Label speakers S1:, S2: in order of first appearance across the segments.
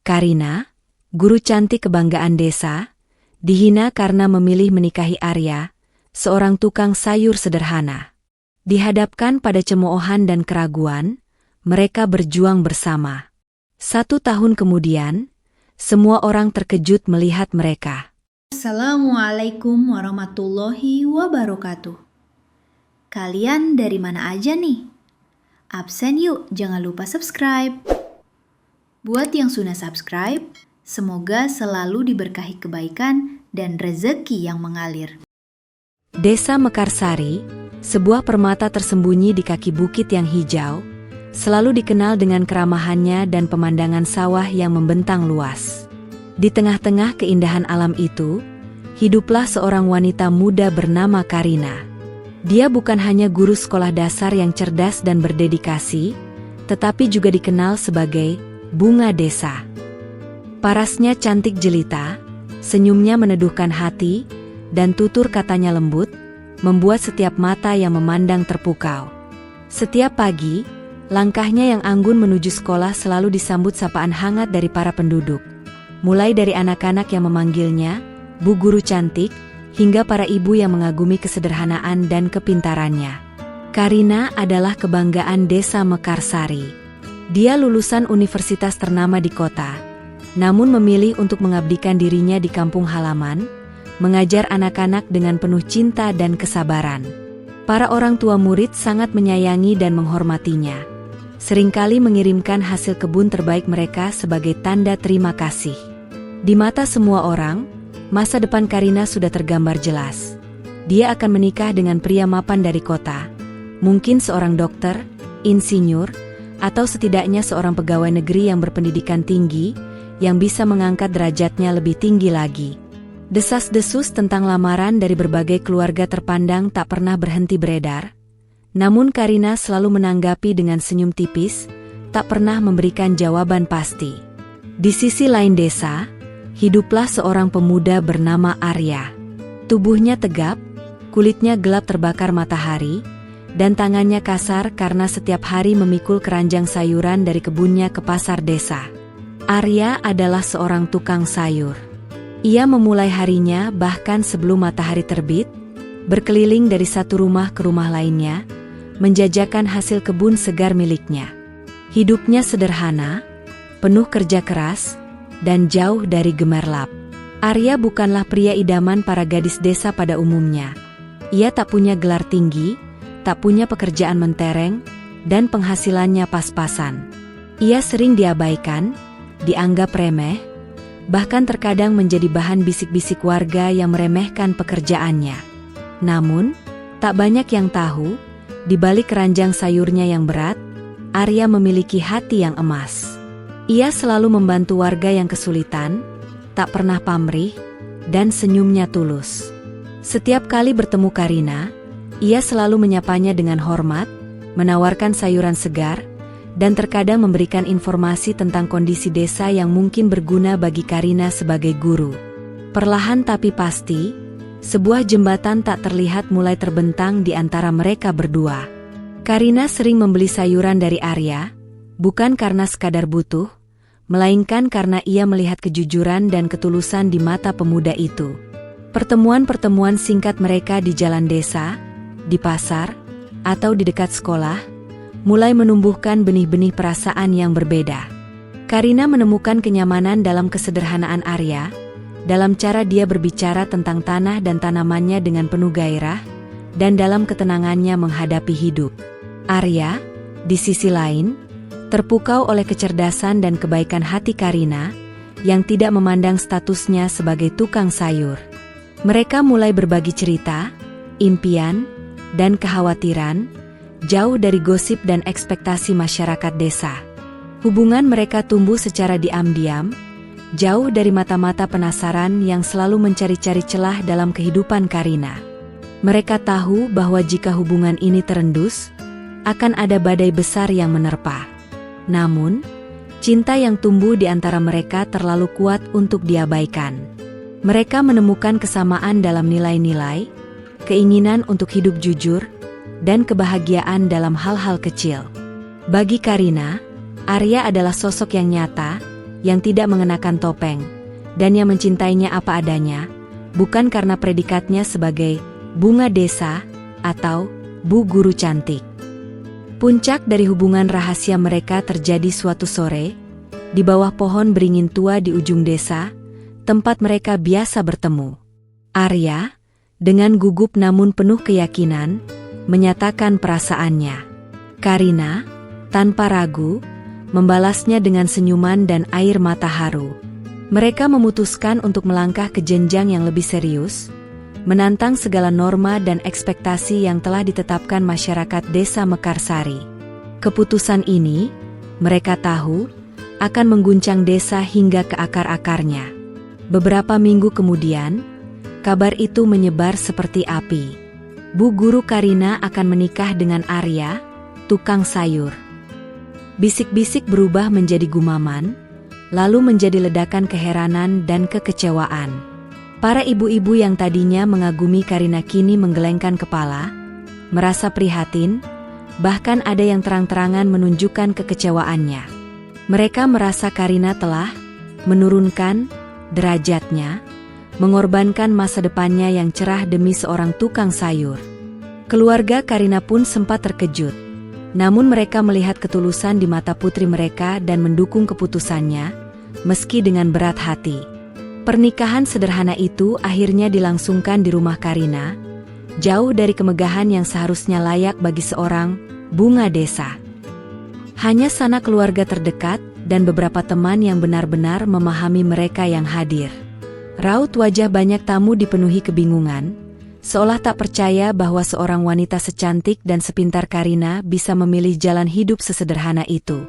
S1: Karina, guru cantik kebanggaan desa, dihina karena memilih menikahi Arya, seorang tukang sayur sederhana. Dihadapkan pada cemoohan dan keraguan, mereka berjuang bersama. 1 tahun kemudian, semua orang terkejut melihat mereka.
S2: Assalamualaikum warahmatullahi wabarakatuh. Kalian dari mana aja nih? Absen yuk, jangan lupa subscribe. Buat yang sudah subscribe, semoga selalu diberkahi kebaikan dan rezeki yang mengalir.
S1: Desa Mekarsari, sebuah permata tersembunyi di kaki bukit yang hijau, selalu dikenal dengan keramahannya dan pemandangan sawah yang membentang luas. Di tengah-tengah keindahan alam itu, hiduplah seorang wanita muda bernama Karina. Dia bukan hanya guru sekolah dasar yang cerdas dan berdedikasi, tetapi juga dikenal sebagai bunga desa. Parasnya cantik jelita, senyumnya meneduhkan hati, dan tutur katanya lembut, membuat setiap mata yang memandang terpukau. Setiap pagi, langkahnya yang anggun menuju sekolah selalu disambut sapaan hangat dari para penduduk. Mulai dari anak-anak yang memanggilnya, Bu Guru Cantik, hingga para ibu yang mengagumi kesederhanaan dan kepintarannya. Karina adalah kebanggaan desa Mekarsari. Dia lulusan universitas ternama di kota, namun memilih untuk mengabdikan dirinya di kampung halaman, mengajar anak-anak dengan penuh cinta dan kesabaran. Para orang tua murid sangat menyayangi dan menghormatinya. Seringkali mengirimkan hasil kebun terbaik mereka sebagai tanda terima kasih. Di mata semua orang, masa depan Karina sudah tergambar jelas. Dia akan menikah dengan pria mapan dari kota, mungkin seorang dokter, insinyur, atau setidaknya seorang pegawai negeri yang berpendidikan tinggi, yang bisa mengangkat derajatnya lebih tinggi lagi. Desas-desus tentang lamaran dari berbagai keluarga terpandang tak pernah berhenti beredar. Namun Karina selalu menanggapi dengan senyum tipis, tak pernah memberikan jawaban pasti. Di sisi lain desa, hiduplah seorang pemuda bernama Arya. Tubuhnya tegap, kulitnya gelap terbakar matahari, dan tangannya kasar karena setiap hari memikul keranjang sayuran dari kebunnya ke pasar desa. Arya adalah seorang tukang sayur. Ia memulai harinya bahkan sebelum matahari terbit, berkeliling dari satu rumah ke rumah lainnya, menjajakan hasil kebun segar miliknya. Hidupnya sederhana, penuh kerja keras, dan jauh dari gemerlap. Arya bukanlah pria idaman para gadis desa pada umumnya. Ia tak punya gelar tinggi, tak punya pekerjaan mentereng, dan penghasilannya pas-pasan. Ia sering diabaikan, dianggap remeh, bahkan terkadang menjadi bahan bisik-bisik warga yang meremehkan pekerjaannya. Namun, tak banyak yang tahu, di balik keranjang sayurnya yang berat, Arya memiliki hati yang emas. Ia selalu membantu warga yang kesulitan, tak pernah pamrih, dan senyumnya tulus. Setiap kali bertemu Karina, ia selalu menyapanya dengan hormat, menawarkan sayuran segar, dan terkadang memberikan informasi tentang kondisi desa yang mungkin berguna bagi Karina sebagai guru. Perlahan tapi pasti, sebuah jembatan tak terlihat mulai terbentang di antara mereka berdua. Karina sering membeli sayuran dari Arya, bukan karena sekadar butuh, melainkan karena ia melihat kejujuran dan ketulusan di mata pemuda itu. Pertemuan-pertemuan singkat mereka di jalan desa, di pasar, atau di dekat sekolah, mulai menumbuhkan benih-benih perasaan yang berbeda. Karina menemukan kenyamanan dalam kesederhanaan Arya, dalam cara dia berbicara tentang tanah dan tanamannya dengan penuh gairah, dan dalam ketenangannya menghadapi hidup. Arya, di sisi lain, terpukau oleh kecerdasan dan kebaikan hati Karina, yang tidak memandang statusnya sebagai tukang sayur. Mereka mulai berbagi cerita, impian, dan kekhawatiran, jauh dari gosip dan ekspektasi masyarakat desa. Hubungan mereka tumbuh secara diam-diam, jauh dari mata-mata penasaran yang selalu mencari-cari celah dalam kehidupan Karina. Mereka tahu bahwa jika hubungan ini terendus, akan ada badai besar yang menerpa. Namun, cinta yang tumbuh di antara mereka terlalu kuat untuk diabaikan. Mereka menemukan kesamaan dalam nilai-nilai, keinginan untuk hidup jujur, dan kebahagiaan dalam hal-hal kecil. Bagi Karina, Arya adalah sosok yang nyata, yang tidak mengenakan topeng, dan yang mencintainya apa adanya, bukan karena predikatnya sebagai bunga desa atau Bu Guru Cantik. Puncak dari hubungan rahasia mereka terjadi suatu sore, di bawah pohon beringin tua di ujung desa, tempat mereka biasa bertemu. Arya, dengan gugup namun penuh keyakinan, menyatakan perasaannya. Karina, tanpa ragu, membalasnya dengan senyuman dan air mata haru. Mereka memutuskan untuk melangkah ke jenjang yang lebih serius, menantang segala norma dan ekspektasi yang telah ditetapkan masyarakat desa Mekarsari. Keputusan ini, mereka tahu, akan mengguncang desa hingga ke akar-akarnya. Beberapa minggu kemudian, kabar itu menyebar seperti api. Bu Guru Karina akan menikah dengan Arya, tukang sayur. Bisik-bisik berubah menjadi gumaman, lalu menjadi ledakan keheranan dan kekecewaan. Para ibu-ibu yang tadinya mengagumi Karina kini menggelengkan kepala, merasa prihatin, bahkan ada yang terang-terangan menunjukkan kekecewaannya. Mereka merasa Karina telah menurunkan derajatnya, mengorbankan masa depannya yang cerah demi seorang tukang sayur. Keluarga Karina pun sempat terkejut, namun mereka melihat ketulusan di mata putri mereka dan mendukung keputusannya, meski dengan berat hati. Pernikahan sederhana itu akhirnya dilangsungkan di rumah Karina, jauh dari kemegahan yang seharusnya layak bagi seorang bunga desa. Hanya sanak keluarga terdekat dan beberapa teman yang benar-benar memahami mereka yang hadir. Raut wajah banyak tamu dipenuhi kebingungan, seolah tak percaya bahwa seorang wanita secantik dan sepintar Karina bisa memilih jalan hidup sesederhana itu.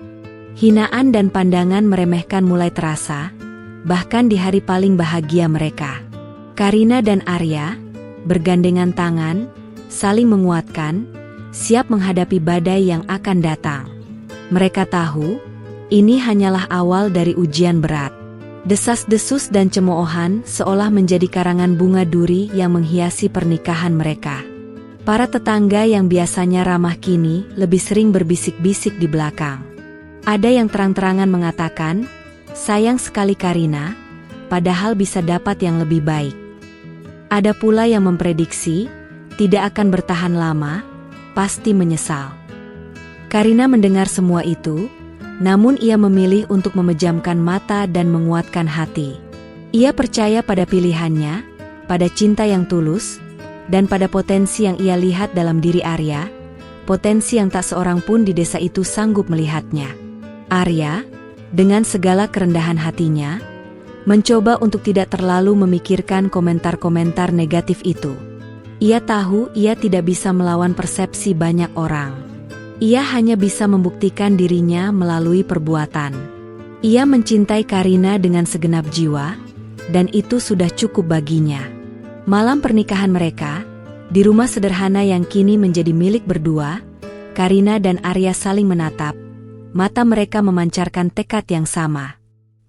S1: Hinaan dan pandangan meremehkan mulai terasa, bahkan di hari paling bahagia mereka. Karina dan Arya, bergandengan tangan, saling menguatkan, siap menghadapi badai yang akan datang. Mereka tahu, ini hanyalah awal dari ujian berat. Desas-desus dan cemoohan seolah menjadi karangan bunga duri yang menghiasi pernikahan mereka. Para tetangga yang biasanya ramah kini lebih sering berbisik-bisik di belakang. Ada yang terang-terangan mengatakan, sayang sekali Karina, padahal bisa dapat yang lebih baik. Ada pula yang memprediksi, tidak akan bertahan lama, pasti menyesal. Karina mendengar semua itu, namun ia memilih untuk memejamkan mata dan menguatkan hati. Ia percaya pada pilihannya, pada cinta yang tulus, dan pada potensi yang ia lihat dalam diri Arya, potensi yang tak seorang pun di desa itu sanggup melihatnya. Arya, dengan segala kerendahan hatinya, mencoba untuk tidak terlalu memikirkan komentar-komentar negatif itu. Ia tahu ia tidak bisa melawan persepsi banyak orang. Ia hanya bisa membuktikan dirinya melalui perbuatan. Ia mencintai Karina dengan segenap jiwa, dan itu sudah cukup baginya. Malam pernikahan mereka, di rumah sederhana yang kini menjadi milik berdua, Karina dan Arya saling menatap. Mata mereka memancarkan tekad yang sama.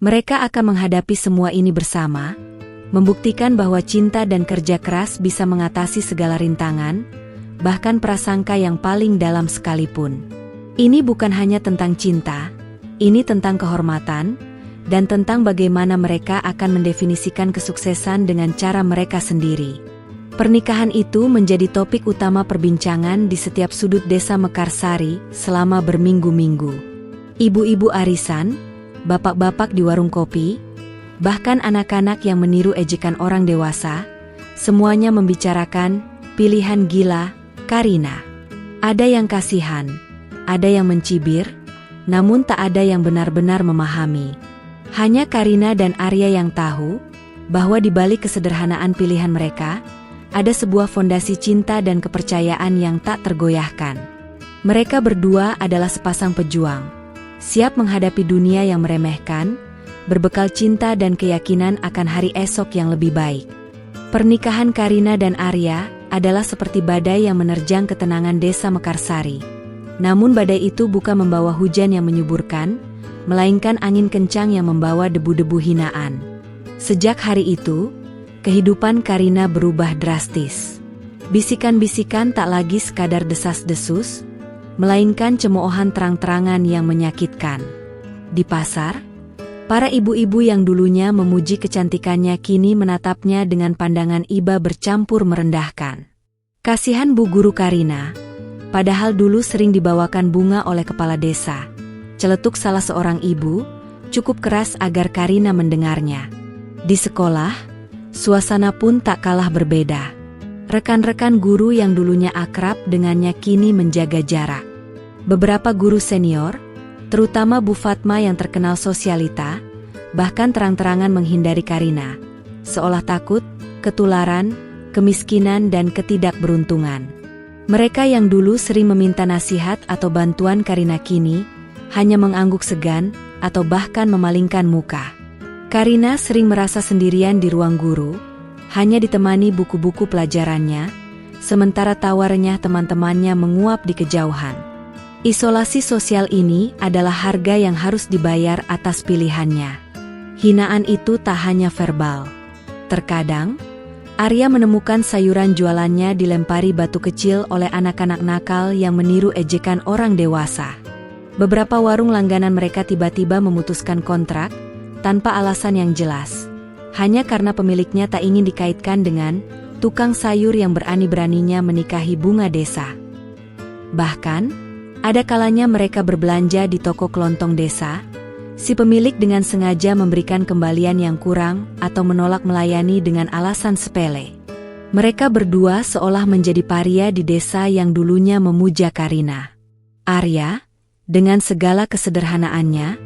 S1: Mereka akan menghadapi semua ini bersama, membuktikan bahwa cinta dan kerja keras bisa mengatasi segala rintangan, bahkan prasangka yang paling dalam sekalipun. Ini bukan hanya tentang cinta, ini tentang kehormatan, dan tentang bagaimana mereka akan mendefinisikan kesuksesan dengan cara mereka sendiri. Pernikahan itu menjadi topik utama perbincangan di setiap sudut desa Mekarsari selama berminggu-minggu. Ibu-ibu arisan, bapak-bapak di warung kopi, bahkan anak-anak yang meniru ejekan orang dewasa, semuanya membicarakan pilihan gila Karina. Ada yang kasihan, ada yang mencibir, namun tak ada yang benar-benar memahami. Hanya Karina dan Arya yang tahu bahwa di balik kesederhanaan pilihan mereka, ada sebuah fondasi cinta dan kepercayaan yang tak tergoyahkan. Mereka berdua adalah sepasang pejuang, siap menghadapi dunia yang meremehkan, berbekal cinta dan keyakinan akan hari esok yang lebih baik. Pernikahan Karina dan Arya adalah seperti badai yang menerjang ketenangan desa Mekarsari. Namun badai itu bukan membawa hujan yang menyuburkan, melainkan angin kencang yang membawa debu-debu hinaan. Sejak hari itu, kehidupan Karina berubah drastis. Bisikan-bisikan tak lagi sekadar desas-desus, melainkan cemoohan terang-terangan yang menyakitkan. Di pasar, Para ibu-ibu yang dulunya memuji kecantikannya kini menatapnya dengan pandangan iba bercampur merendahkan. Kasihan Bu Guru Karina, padahal dulu sering dibawakan bunga oleh kepala desa. Celetuk salah seorang ibu, cukup keras agar Karina mendengarnya. Di sekolah, suasana pun tak kalah berbeda. Rekan-rekan guru yang dulunya akrab dengannya kini menjaga jarak. Beberapa guru senior, terutama Bu Fatma yang terkenal sosialita, bahkan terang-terangan menghindari Karina, seolah takut, ketularan, kemiskinan dan ketidakberuntungan. Mereka yang dulu sering meminta nasihat atau bantuan Karina kini, hanya mengangguk segan, atau bahkan memalingkan muka. Karina sering merasa sendirian di ruang guru, hanya ditemani buku-buku pelajarannya, sementara tawa renyah teman-temannya menguap di kejauhan. Isolasi sosial ini adalah harga yang harus dibayar atas pilihannya. Hinaan itu tak hanya verbal. Terkadang, Arya menemukan sayuran jualannya dilempari batu kecil oleh anak-anak nakal yang meniru ejekan orang dewasa. Beberapa warung langganan mereka tiba-tiba memutuskan kontrak, tanpa alasan yang jelas. Hanya karena pemiliknya tak ingin dikaitkan dengan tukang sayur yang berani-beraninya menikahi bunga desa. Bahkan, ada kalanya mereka berbelanja di toko kelontong desa, si pemilik dengan sengaja memberikan kembalian yang kurang atau menolak melayani dengan alasan sepele. Mereka berdua seolah menjadi paria di desa yang dulunya memuja Karina. Arya, dengan segala kesederhanaannya,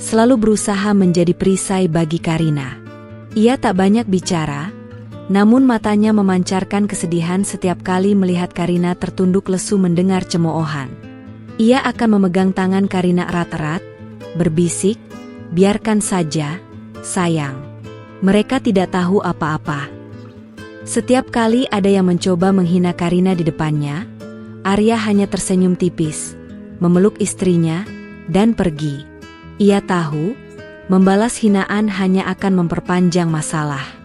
S1: selalu berusaha menjadi perisai bagi Karina. Ia tak banyak bicara, namun matanya memancarkan kesedihan setiap kali melihat Karina tertunduk lesu mendengar cemoohan. Ia akan memegang tangan Karina erat-erat, berbisik, "Biarkan saja, sayang. Mereka tidak tahu apa-apa." Setiap kali ada yang mencoba menghina Karina di depannya, Arya hanya tersenyum tipis, memeluk istrinya, dan pergi. Ia tahu, membalas hinaan hanya akan memperpanjang masalah.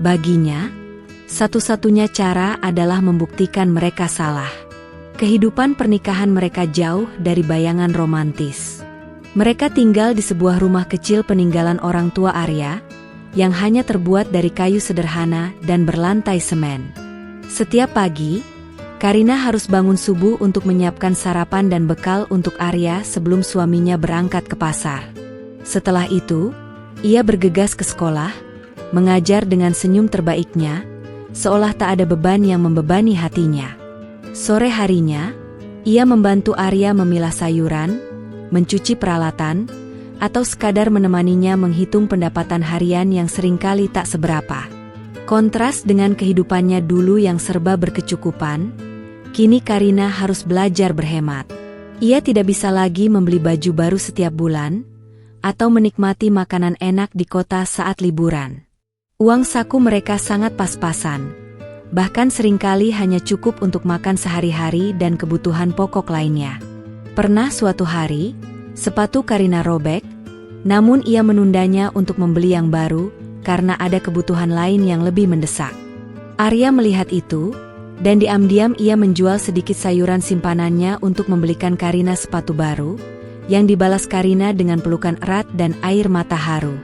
S1: Baginya, satu-satunya cara adalah membuktikan mereka salah. Kehidupan pernikahan mereka jauh dari bayangan romantis. Mereka tinggal di sebuah rumah kecil peninggalan orang tua Arya, yang hanya terbuat dari kayu sederhana dan berlantai semen. Setiap pagi, Karina harus bangun subuh untuk menyiapkan sarapan dan bekal untuk Arya sebelum suaminya berangkat ke pasar. Setelah itu, ia bergegas ke sekolah, mengajar dengan senyum terbaiknya, seolah tak ada beban yang membebani hatinya. Sore harinya, ia membantu Arya memilah sayuran, mencuci peralatan, atau sekadar menemaninya menghitung pendapatan harian yang seringkali tak seberapa. Kontras dengan kehidupannya dulu yang serba berkecukupan, kini Karina harus belajar berhemat. Ia tidak bisa lagi membeli baju baru setiap bulan, atau menikmati makanan enak di kota saat liburan. Uang saku mereka sangat pas-pasan. Bahkan seringkali hanya cukup untuk makan sehari-hari dan kebutuhan pokok lainnya. Pernah suatu hari, sepatu Karina robek, namun ia menundanya untuk membeli yang baru karena ada kebutuhan lain yang lebih mendesak. Arya melihat itu, dan diam-diam ia menjual sedikit sayuran simpanannya untuk membelikan Karina sepatu baru, yang dibalas Karina dengan pelukan erat dan air mata haru.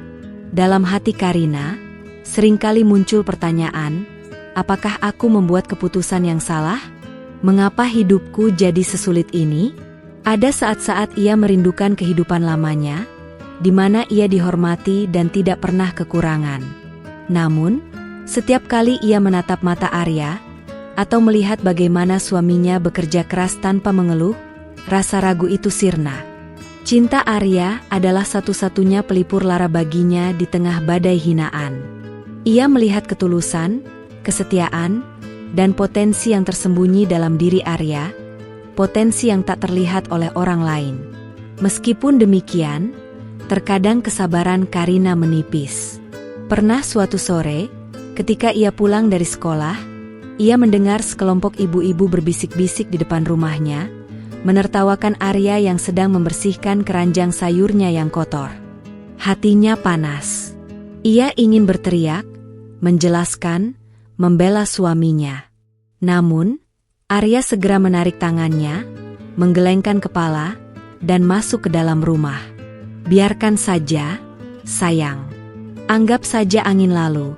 S1: Dalam hati Karina, seringkali muncul pertanyaan, apakah aku membuat keputusan yang salah? Mengapa hidupku jadi sesulit ini? Ada saat-saat ia merindukan kehidupan lamanya, di mana ia dihormati dan tidak pernah kekurangan. Namun, setiap kali ia menatap mata Arya, atau melihat bagaimana suaminya bekerja keras tanpa mengeluh, rasa ragu itu sirna. Cinta Arya adalah satu-satunya pelipur lara baginya di tengah badai hinaan. Ia melihat ketulusan, kesetiaan, dan potensi yang tersembunyi dalam diri Arya, potensi yang tak terlihat oleh orang lain. Meskipun demikian, terkadang kesabaran Karina menipis. Pernah suatu sore, ketika ia pulang dari sekolah, ia mendengar sekelompok ibu-ibu berbisik-bisik di depan rumahnya, menertawakan Arya yang sedang membersihkan keranjang sayurnya yang kotor. Hatinya panas. Ia ingin berteriak, menjelaskan, membela suaminya. Namun, Arya segera menarik tangannya, menggelengkan kepala, dan masuk ke dalam rumah. "Biarkan saja, sayang. Anggap saja angin lalu,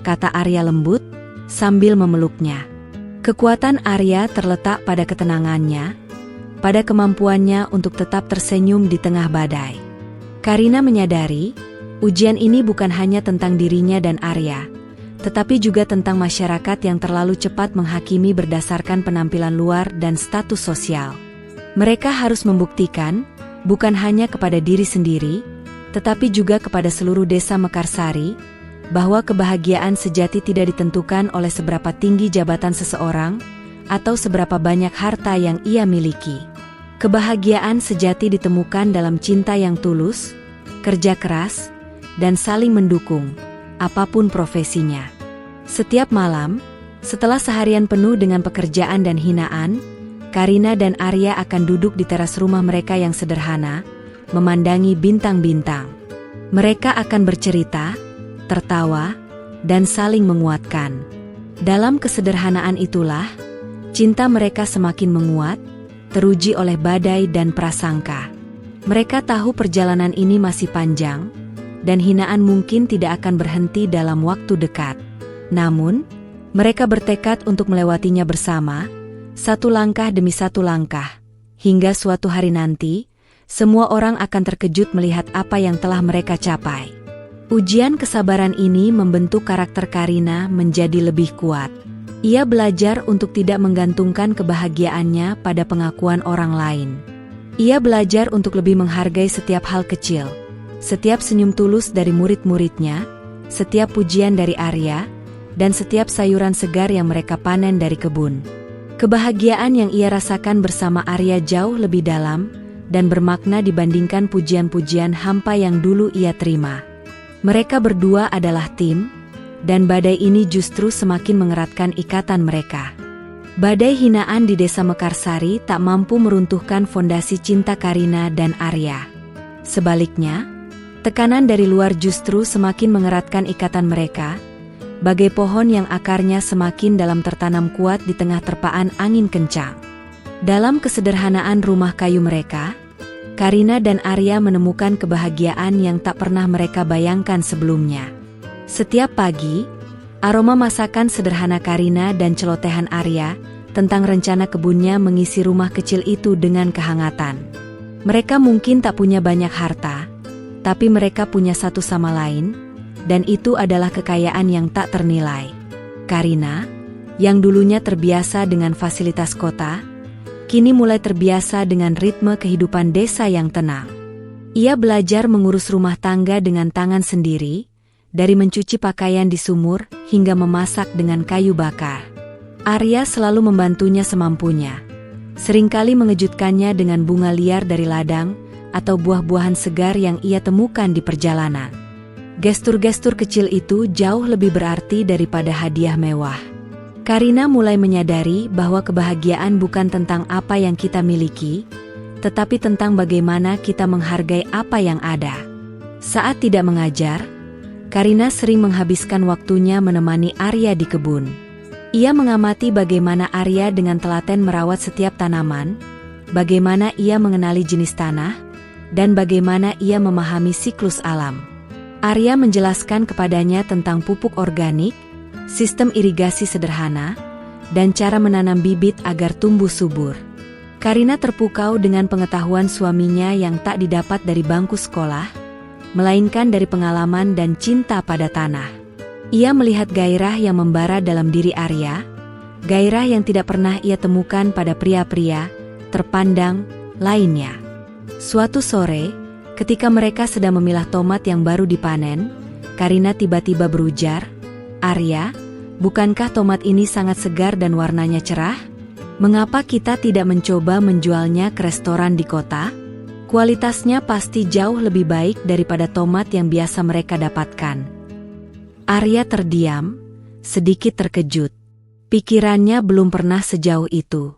S1: kata Arya lembut sambil memeluknya. Kekuatan Arya terletak pada ketenangannya, pada kemampuannya untuk tetap tersenyum di tengah badai. Karina menyadari, ujian ini bukan hanya tentang dirinya dan Arya, tetapi juga tentang masyarakat yang terlalu cepat menghakimi berdasarkan penampilan luar dan status sosial. Mereka harus membuktikan, bukan hanya kepada diri sendiri, tetapi juga kepada seluruh desa Mekarsari, bahwa kebahagiaan sejati tidak ditentukan oleh seberapa tinggi jabatan seseorang, atau seberapa banyak harta yang ia miliki. Kebahagiaan sejati ditemukan dalam cinta yang tulus, kerja keras, dan saling mendukung, apapun profesinya. Setiap malam, setelah seharian penuh dengan pekerjaan dan hinaan, Karina dan Arya akan duduk di teras rumah mereka yang sederhana, memandangi bintang-bintang. Mereka akan bercerita, tertawa, dan saling menguatkan. Dalam kesederhanaan itulah, cinta mereka semakin menguat, teruji oleh badai dan prasangka. Mereka tahu perjalanan ini masih panjang, dan hinaan mungkin tidak akan berhenti dalam waktu dekat. Namun, mereka bertekad untuk melewatinya bersama, satu langkah demi satu langkah, hingga suatu hari nanti, semua orang akan terkejut melihat apa yang telah mereka capai. Ujian kesabaran ini membentuk karakter Karina menjadi lebih kuat. Ia belajar untuk tidak menggantungkan kebahagiaannya pada pengakuan orang lain. Ia belajar untuk lebih menghargai setiap hal kecil, setiap senyum tulus dari murid-muridnya, setiap pujian dari Arya, dan setiap sayuran segar yang mereka panen dari kebun. Kebahagiaan yang ia rasakan bersama Arya jauh lebih dalam dan bermakna dibandingkan pujian-pujian hampa yang dulu ia terima. Mereka berdua adalah tim, dan badai ini justru semakin mengeratkan ikatan mereka. Badai hinaan di desa Mekarsari tak mampu meruntuhkan fondasi cinta Karina dan Arya. Sebaliknya, tekanan dari luar justru semakin mengeratkan ikatan mereka, bagai pohon yang akarnya semakin dalam tertanam kuat di tengah terpaan angin kencang. Dalam kesederhanaan rumah kayu mereka, Karina dan Arya menemukan kebahagiaan yang tak pernah mereka bayangkan sebelumnya. Setiap pagi, aroma masakan sederhana Karina dan celotehan Arya tentang rencana kebunnya mengisi rumah kecil itu dengan kehangatan. Mereka mungkin tak punya banyak harta, tapi mereka punya satu sama lain, dan itu adalah kekayaan yang tak ternilai. Karina, yang dulunya terbiasa dengan fasilitas kota, kini mulai terbiasa dengan ritme kehidupan desa yang tenang. Ia belajar mengurus rumah tangga dengan tangan sendiri, dari mencuci pakaian di sumur hingga memasak dengan kayu bakar. Arya selalu membantunya semampunya, seringkali mengejutkannya dengan bunga liar dari ladang atau buah-buahan segar yang ia temukan di perjalanan. Gestur-gestur kecil itu jauh lebih berarti daripada hadiah mewah. Karina mulai menyadari bahwa kebahagiaan bukan tentang apa yang kita miliki, tetapi tentang bagaimana kita menghargai apa yang ada. Saat tidak mengajar, Karina sering menghabiskan waktunya menemani Arya di kebun. Ia mengamati bagaimana Arya dengan telaten merawat setiap tanaman, bagaimana ia mengenali jenis tanah, dan bagaimana ia memahami siklus alam. Arya menjelaskan kepadanya tentang pupuk organik, sistem irigasi sederhana, dan cara menanam bibit agar tumbuh subur. Karina terpukau dengan pengetahuan suaminya yang tak didapat dari bangku sekolah, melainkan dari pengalaman dan cinta pada tanah. Ia melihat gairah yang membara dalam diri Arya, gairah yang tidak pernah ia temukan pada pria-pria terpandang lainnya. Suatu sore, ketika mereka sedang memilah tomat yang baru dipanen, Karina tiba-tiba berujar, "Arya, bukankah tomat ini sangat segar dan warnanya cerah? Mengapa kita tidak mencoba menjualnya ke restoran di kota? Kualitasnya pasti jauh lebih baik daripada tomat yang biasa mereka dapatkan." Arya terdiam, sedikit terkejut. Pikirannya belum pernah sejauh itu.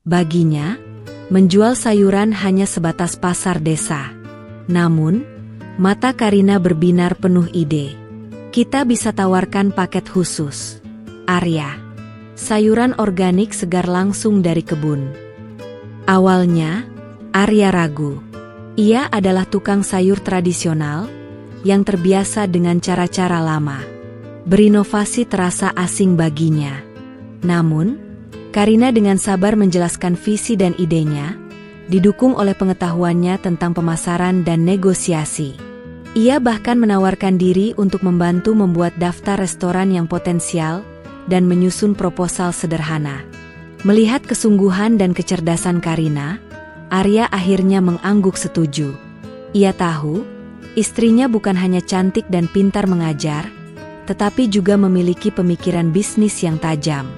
S1: Baginya, menjual sayuran hanya sebatas pasar desa. Namun, mata Karina berbinar penuh ide. "Kita bisa tawarkan paket khusus, Arya. Sayuran organik segar langsung dari kebun." Awalnya, Arya ragu. Ia adalah tukang sayur tradisional, yang terbiasa dengan cara-cara lama. Berinovasi terasa asing baginya. Namun, Karina dengan sabar menjelaskan visi dan idenya, didukung oleh pengetahuannya tentang pemasaran dan negosiasi. Ia bahkan menawarkan diri untuk membantu membuat daftar restoran yang potensial dan menyusun proposal sederhana. Melihat kesungguhan dan kecerdasan Karina, Arya akhirnya mengangguk setuju. Ia tahu, istrinya bukan hanya cantik dan pintar mengajar, tetapi juga memiliki pemikiran bisnis yang tajam.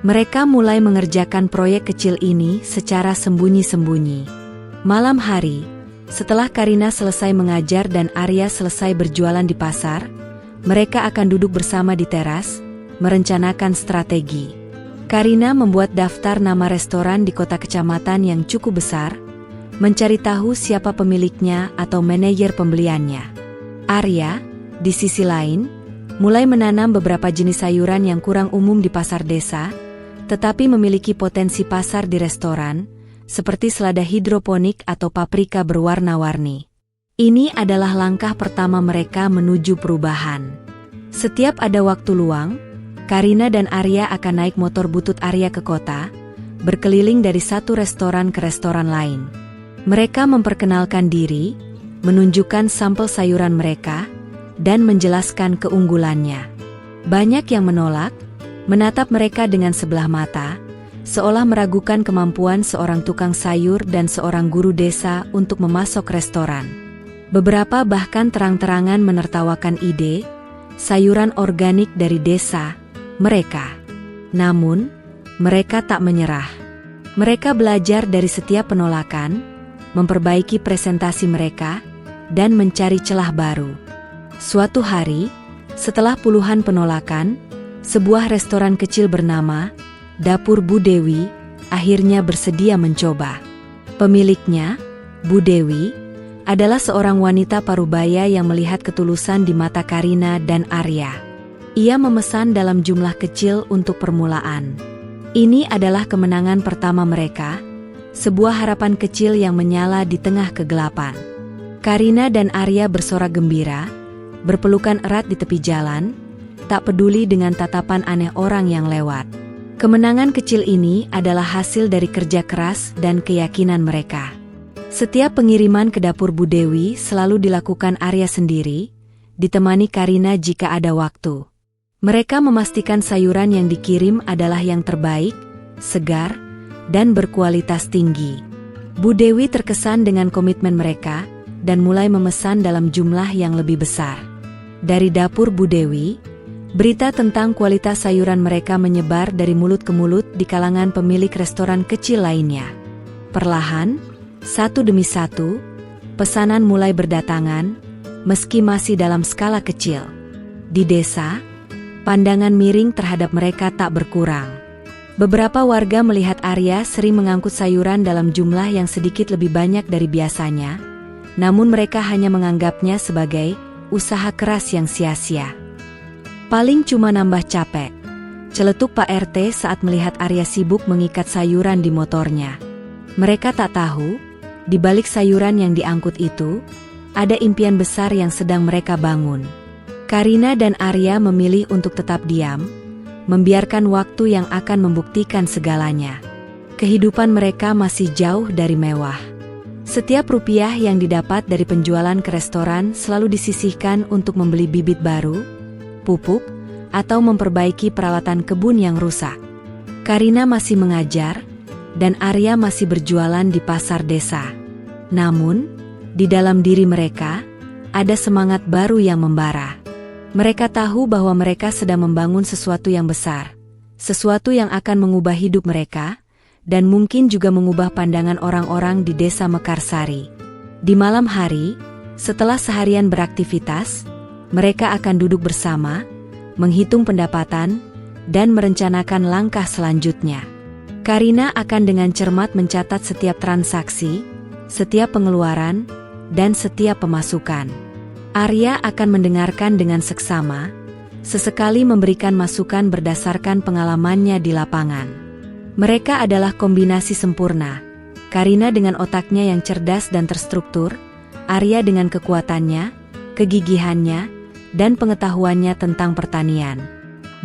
S1: Mereka mulai mengerjakan proyek kecil ini secara sembunyi-sembunyi. Malam hari, setelah Karina selesai mengajar dan Arya selesai berjualan di pasar, mereka akan duduk bersama di teras, merencanakan strategi. Karina membuat daftar nama restoran di kota kecamatan yang cukup besar, mencari tahu siapa pemiliknya atau manajer pembeliannya. Arya, di sisi lain, mulai menanam beberapa jenis sayuran yang kurang umum di pasar desa, tetapi memiliki potensi pasar di restoran, seperti selada hidroponik atau paprika berwarna-warni. Ini adalah langkah pertama mereka menuju perubahan. Setiap ada waktu luang, Karina dan Arya akan naik motor butut Arya ke kota, berkeliling dari satu restoran ke restoran lain. Mereka memperkenalkan diri, menunjukkan sampel sayuran mereka, dan menjelaskan keunggulannya. Banyak yang menolak, menatap mereka dengan sebelah mata, seolah meragukan kemampuan seorang tukang sayur dan seorang guru desa untuk memasok restoran. Beberapa bahkan terang-terangan menertawakan ide sayuran organik dari desa mereka. Namun, mereka tak menyerah. Mereka belajar dari setiap penolakan, memperbaiki presentasi mereka, dan mencari celah baru. Suatu hari, setelah puluhan penolakan, sebuah restoran kecil bernama Dapur Bu Dewi akhirnya bersedia mencoba. Pemiliknya, Bu Dewi, adalah seorang wanita parubaya yang melihat ketulusan di mata Karina dan Arya. Ia memesan dalam jumlah kecil untuk permulaan. Ini adalah kemenangan pertama mereka, sebuah harapan kecil yang menyala di tengah kegelapan. Karina dan Arya bersorak gembira, berpelukan erat di tepi jalan, tak peduli dengan tatapan aneh orang yang lewat. Kemenangan kecil ini adalah hasil dari kerja keras dan keyakinan mereka. Setiap pengiriman ke dapur Bu Dewi selalu dilakukan Arya sendiri, ditemani Karina jika ada waktu. Mereka memastikan sayuran yang dikirim adalah yang terbaik, segar, dan berkualitas tinggi. Bu Dewi terkesan dengan komitmen mereka dan mulai memesan dalam jumlah yang lebih besar. Dari dapur Bu Dewi, berita tentang kualitas sayuran mereka menyebar dari mulut ke mulut di kalangan pemilik restoran kecil lainnya. Perlahan, satu demi satu, pesanan mulai berdatangan, meski masih dalam skala kecil. Di desa, pandangan miring terhadap mereka tak berkurang. Beberapa warga melihat Arya sering mengangkut sayuran dalam jumlah yang sedikit lebih banyak dari biasanya, namun mereka hanya menganggapnya sebagai usaha keras yang sia-sia. Paling cuma nambah capek, celetuk Pak RT saat melihat Arya sibuk mengikat sayuran di motornya. Mereka tak tahu, di balik sayuran yang diangkut itu, ada impian besar yang sedang mereka bangun. Karina dan Arya memilih untuk tetap diam, membiarkan waktu yang akan membuktikan segalanya. Kehidupan mereka masih jauh dari mewah. Setiap rupiah yang didapat dari penjualan ke restoran selalu disisihkan untuk membeli bibit baru, pupuk, atau memperbaiki peralatan kebun yang rusak. Karina masih mengajar, dan Arya masih berjualan di pasar desa. Namun, di dalam diri mereka, ada semangat baru yang membara. Mereka tahu bahwa mereka sedang membangun sesuatu yang besar, sesuatu yang akan mengubah hidup mereka, dan mungkin juga mengubah pandangan orang-orang di desa Mekarsari. Di malam hari, setelah seharian beraktivitas, mereka akan duduk bersama, menghitung pendapatan, dan merencanakan langkah selanjutnya. Karina akan dengan cermat mencatat setiap transaksi, setiap pengeluaran, dan setiap pemasukan. Arya akan mendengarkan dengan seksama, sesekali memberikan masukan berdasarkan pengalamannya di lapangan. Mereka adalah kombinasi sempurna, Karina dengan otaknya yang cerdas dan terstruktur, Arya dengan kekuatannya, kegigihannya, dan pengetahuannya tentang pertanian.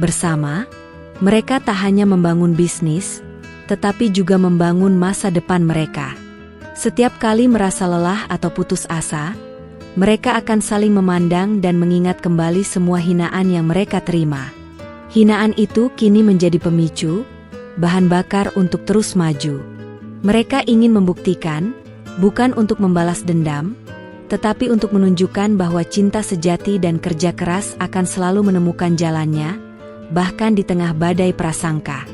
S1: Bersama, mereka tak hanya membangun bisnis, tetapi juga membangun masa depan mereka. Setiap kali merasa lelah atau putus asa, mereka akan saling memandang dan mengingat kembali semua hinaan yang mereka terima. Hinaan itu kini menjadi pemicu, bahan bakar untuk terus maju. Mereka ingin membuktikan, bukan untuk membalas dendam, tetapi untuk menunjukkan bahwa cinta sejati dan kerja keras akan selalu menemukan jalannya, bahkan di tengah badai prasangka.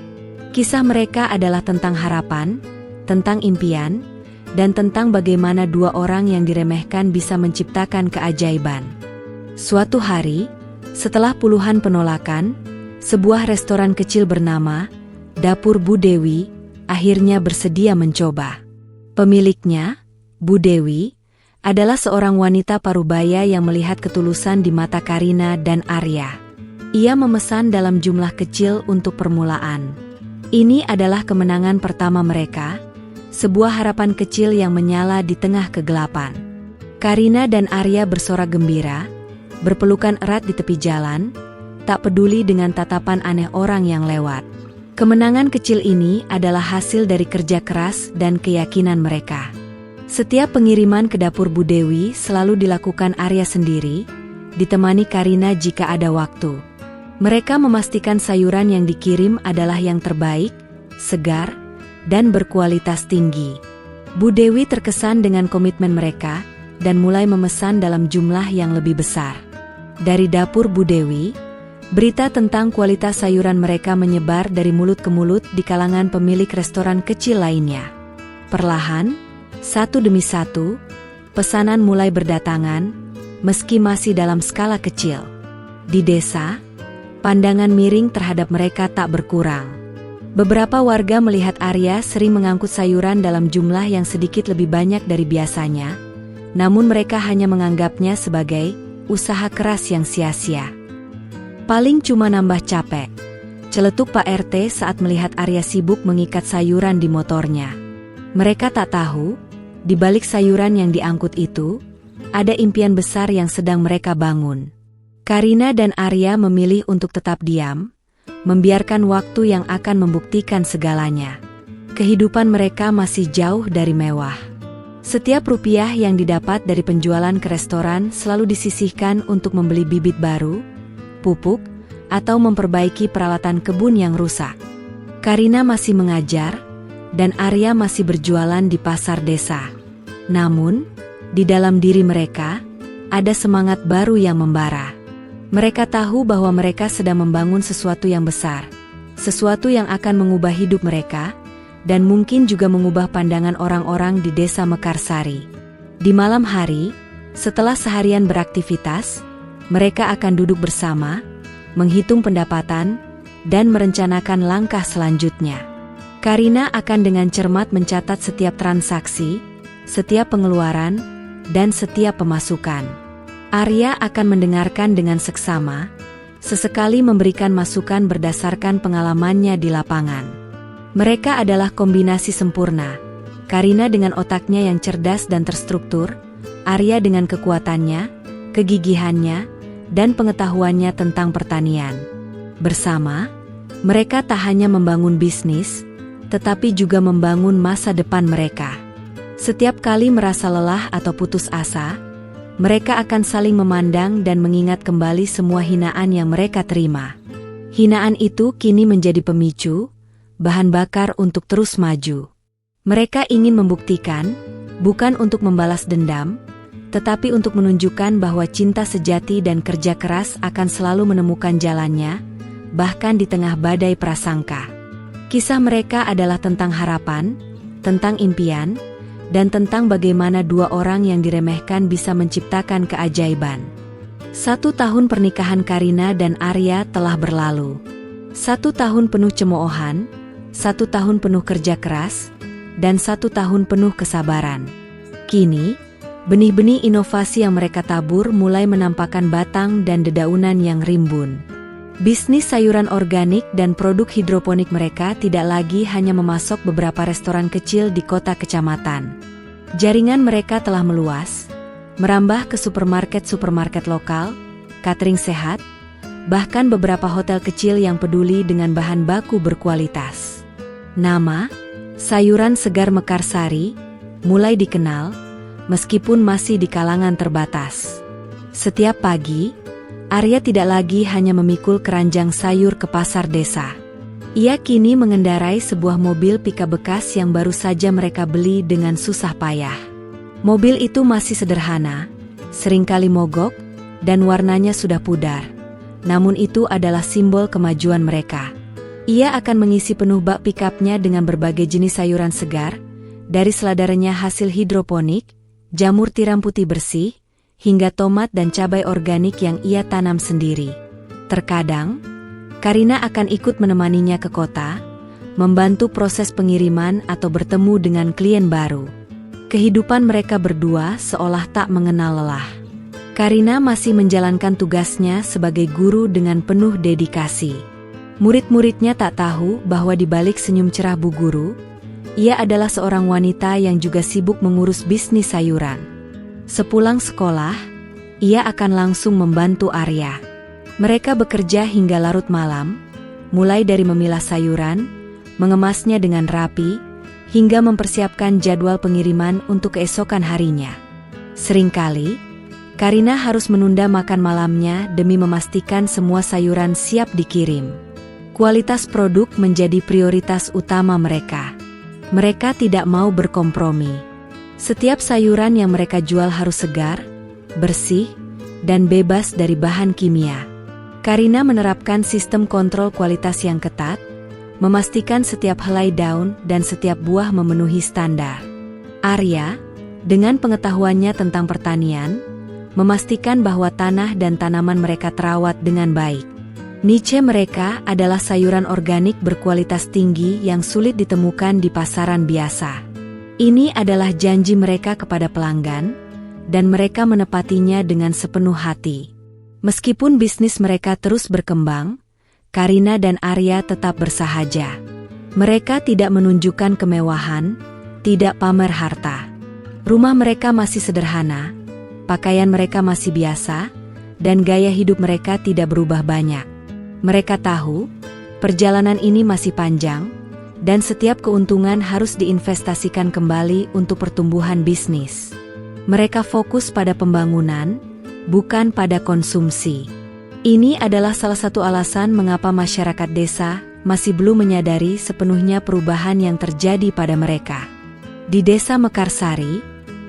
S1: Kisah mereka adalah tentang harapan, tentang impian, dan tentang bagaimana dua orang yang diremehkan bisa menciptakan keajaiban. Suatu hari, setelah puluhan penolakan, sebuah restoran kecil bernama Dapur Bu Dewi akhirnya bersedia mencoba. Pemiliknya, Bu Dewi, adalah seorang wanita parubaya yang melihat ketulusan di mata Karina dan Arya. Ia memesan dalam jumlah kecil untuk permulaan. Ini adalah kemenangan pertama mereka, sebuah harapan kecil yang menyala di tengah kegelapan. Karina dan Arya bersorak gembira, berpelukan erat di tepi jalan, tak peduli dengan tatapan aneh orang yang lewat. Kemenangan kecil ini adalah hasil dari kerja keras dan keyakinan mereka. Setiap pengiriman ke dapur Bu Dewi selalu dilakukan Arya sendiri, ditemani Karina jika ada waktu. Mereka memastikan sayuran yang dikirim adalah yang terbaik, segar, dan berkualitas tinggi. Bu Dewi terkesan dengan komitmen mereka dan mulai memesan dalam jumlah yang lebih besar. Dari dapur Bu Dewi, berita tentang kualitas sayuran mereka menyebar dari mulut ke mulut di kalangan pemilik restoran kecil lainnya. Perlahan, satu demi satu, pesanan mulai berdatangan, meski masih dalam skala kecil. Di desa, pandangan miring terhadap mereka tak berkurang. Beberapa warga melihat Arya sering mengangkut sayuran dalam jumlah yang sedikit lebih banyak dari biasanya, namun mereka hanya menganggapnya sebagai usaha keras yang sia-sia. Paling cuma nambah capek, celetuk Pak RT saat melihat Arya sibuk mengikat sayuran di motornya. Mereka tak tahu, di balik sayuran yang diangkut itu, ada impian besar yang sedang mereka bangun. Karina dan Arya memilih untuk tetap diam, membiarkan waktu yang akan membuktikan segalanya. Kehidupan mereka masih jauh dari mewah. Setiap rupiah yang didapat dari penjualan ke restoran selalu disisihkan untuk membeli bibit baru, pupuk, atau memperbaiki peralatan kebun yang rusak. Karina masih mengajar, dan Arya masih berjualan di pasar desa. Namun, di dalam diri mereka, ada semangat baru yang membara. Mereka tahu bahwa mereka sedang membangun sesuatu yang besar, sesuatu yang akan mengubah hidup mereka, dan mungkin juga mengubah pandangan orang-orang di desa Mekarsari. Di malam hari, setelah seharian beraktivitas, mereka akan duduk bersama, menghitung pendapatan, dan merencanakan langkah selanjutnya. Karina akan dengan cermat mencatat setiap transaksi, setiap pengeluaran, dan setiap pemasukan. Arya akan mendengarkan dengan seksama, sesekali memberikan masukan berdasarkan pengalamannya di lapangan. Mereka adalah kombinasi sempurna, Karina dengan otaknya yang cerdas dan terstruktur, Arya dengan kekuatannya, kegigihannya, dan pengetahuannya tentang pertanian. Bersama, mereka tak hanya membangun bisnis, tetapi juga membangun masa depan mereka. Setiap kali merasa lelah atau putus asa, mereka akan saling memandang dan mengingat kembali semua hinaan yang mereka terima. Hinaan itu kini menjadi pemicu, bahan bakar untuk terus maju. Mereka ingin membuktikan, bukan untuk membalas dendam, tetapi untuk menunjukkan bahwa cinta sejati dan kerja keras akan selalu menemukan jalannya, bahkan di tengah badai prasangka. Kisah mereka adalah tentang harapan, tentang impian, dan tentang bagaimana dua orang yang diremehkan bisa menciptakan keajaiban. 1 tahun pernikahan Karina dan Arya telah berlalu. 1 tahun penuh cemoohan, 1 tahun penuh kerja keras, dan 1 tahun penuh kesabaran. Kini, benih-benih inovasi yang mereka tabur mulai menampakkan batang dan dedaunan yang rimbun. Bisnis sayuran organik dan produk hidroponik mereka tidak lagi hanya memasok beberapa restoran kecil di kota kecamatan. Jaringan mereka telah meluas, merambah ke supermarket lokal, catering sehat, bahkan beberapa hotel kecil yang peduli dengan bahan baku berkualitas. Nama, sayuran segar Mekarsari, mulai dikenal, meskipun masih di kalangan terbatas. Setiap pagi, Arya tidak lagi hanya memikul keranjang sayur ke pasar desa. Ia kini mengendarai sebuah mobil pickup bekas yang baru saja mereka beli dengan susah payah. Mobil itu masih sederhana, seringkali mogok, dan warnanya sudah pudar. Namun itu adalah simbol kemajuan mereka. Ia akan mengisi penuh bak pickupnya dengan berbagai jenis sayuran segar, dari seladarnya hasil hidroponik, jamur tiram putih bersih, hingga tomat dan cabai organik yang ia tanam sendiri. Terkadang, Karina akan ikut menemaninya ke kota, membantu proses pengiriman atau bertemu dengan klien baru. Kehidupan mereka berdua seolah tak mengenal lelah. Karina masih menjalankan tugasnya sebagai guru dengan penuh dedikasi. Murid-muridnya tak tahu bahwa di balik senyum cerah Bu Guru, ia adalah seorang wanita yang juga sibuk mengurus bisnis sayuran. Sepulang sekolah, ia akan langsung membantu Arya. Mereka bekerja hingga larut malam, mulai dari memilah sayuran, mengemasnya dengan rapi, hingga mempersiapkan jadwal pengiriman untuk keesokan harinya. Seringkali, Karina harus menunda makan malamnya demi memastikan semua sayuran siap dikirim. Kualitas produk menjadi prioritas utama mereka. Mereka tidak mau berkompromi. Setiap sayuran yang mereka jual harus segar, bersih, dan bebas dari bahan kimia. Karina menerapkan sistem kontrol kualitas yang ketat, memastikan setiap helai daun dan setiap buah memenuhi standar. Arya, dengan pengetahuannya tentang pertanian, memastikan bahwa tanah dan tanaman mereka terawat dengan baik. Niche mereka adalah sayuran organik berkualitas tinggi yang sulit ditemukan di pasaran biasa. Ini adalah janji mereka kepada pelanggan, dan mereka menepatinya dengan sepenuh hati. Meskipun bisnis mereka terus berkembang, Karina dan Arya tetap bersahaja. Mereka tidak menunjukkan kemewahan, tidak pamer harta. Rumah mereka masih sederhana, pakaian mereka masih biasa, dan gaya hidup mereka tidak berubah banyak. Mereka tahu, perjalanan ini masih panjang, dan setiap keuntungan harus diinvestasikan kembali untuk pertumbuhan bisnis. Mereka fokus pada pembangunan, bukan pada konsumsi. Ini adalah salah satu alasan mengapa masyarakat desa masih belum menyadari sepenuhnya perubahan yang terjadi pada mereka. Di desa Mekarsari,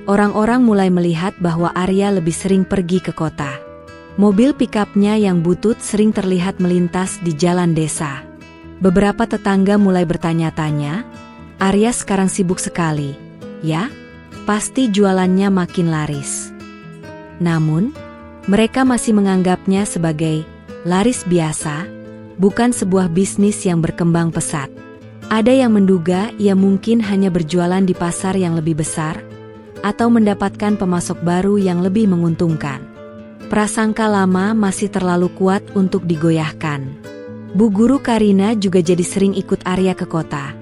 S1: orang-orang mulai melihat bahwa Arya lebih sering pergi ke kota. Mobil pickupnya yang butut sering terlihat melintas di jalan desa. Beberapa tetangga mulai bertanya-tanya, Arya sekarang sibuk sekali, ya? Pasti jualannya makin laris. Namun, mereka masih menganggapnya sebagai laris biasa, bukan sebuah bisnis yang berkembang pesat. Ada yang menduga ia mungkin hanya berjualan di pasar yang lebih besar, atau mendapatkan pemasok baru yang lebih menguntungkan. Prasangka lama masih terlalu kuat untuk digoyahkan. Bu Guru Karina juga jadi sering ikut Arya ke kota.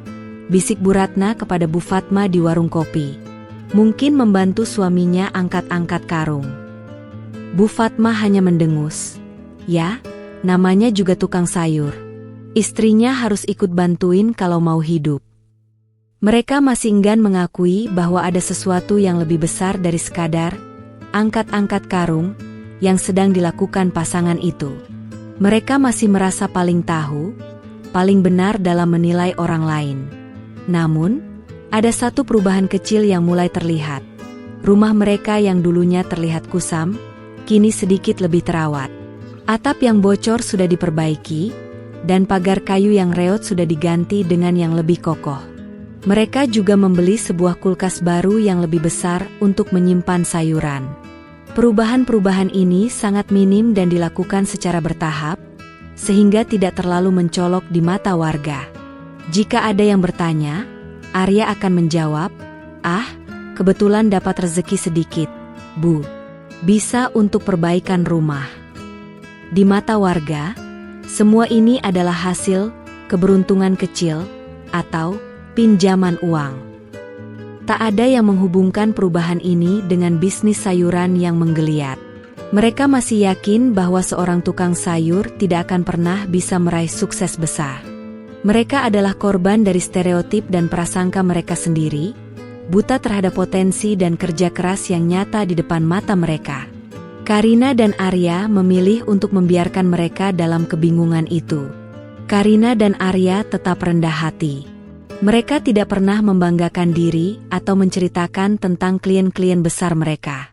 S1: Bisik Bu Ratna kepada Bu Fatma di warung kopi. Mungkin membantu suaminya angkat-angkat karung. Bu Fatma hanya mendengus. Ya, namanya juga tukang sayur. Istrinya harus ikut bantuin kalau mau hidup. Mereka masih enggan mengakui bahwa ada sesuatu yang lebih besar dari sekadar angkat-angkat karung yang sedang dilakukan pasangan itu. Mereka masih merasa paling tahu, paling benar dalam menilai orang lain. Namun, ada satu perubahan kecil yang mulai terlihat. Rumah mereka yang dulunya terlihat kusam, kini sedikit lebih terawat. Atap yang bocor sudah diperbaiki, dan pagar kayu yang reot sudah diganti dengan yang lebih kokoh. Mereka juga membeli sebuah kulkas baru yang lebih besar untuk menyimpan sayuran. Perubahan-perubahan ini sangat minim dan dilakukan secara bertahap, sehingga tidak terlalu mencolok di mata warga. Jika ada yang bertanya, Arya akan menjawab, "Ah, kebetulan dapat rezeki sedikit, Bu. Bisa untuk perbaikan rumah." Di mata warga, semua ini adalah hasil keberuntungan kecil atau pinjaman uang. Tak ada yang menghubungkan perubahan ini dengan bisnis sayuran yang menggeliat. Mereka masih yakin bahwa seorang tukang sayur tidak akan pernah bisa meraih sukses besar. Mereka adalah korban dari stereotip dan prasangka mereka sendiri, buta terhadap potensi dan kerja keras yang nyata di depan mata mereka. Karina dan Arya memilih untuk membiarkan mereka dalam kebingungan itu. Karina dan Arya tetap rendah hati. Mereka tidak pernah membanggakan diri atau menceritakan tentang klien-klien besar mereka.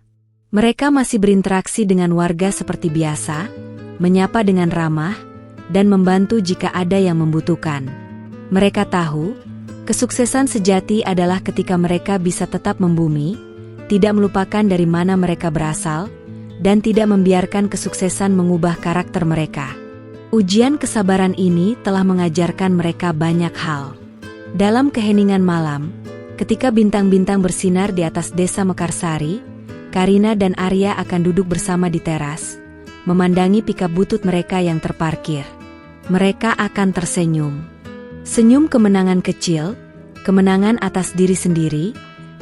S1: Mereka masih berinteraksi dengan warga seperti biasa, menyapa dengan ramah, dan membantu jika ada yang membutuhkan. Mereka tahu, kesuksesan sejati adalah ketika mereka bisa tetap membumi, tidak melupakan dari mana mereka berasal, dan tidak membiarkan kesuksesan mengubah karakter mereka. Ujian kesabaran ini telah mengajarkan mereka banyak hal. Dalam keheningan malam, ketika bintang-bintang bersinar di atas desa Mekarsari, Karina dan Arya akan duduk bersama di teras, memandangi pikap butut mereka yang terparkir. Mereka akan tersenyum. Senyum kemenangan kecil, kemenangan atas diri sendiri,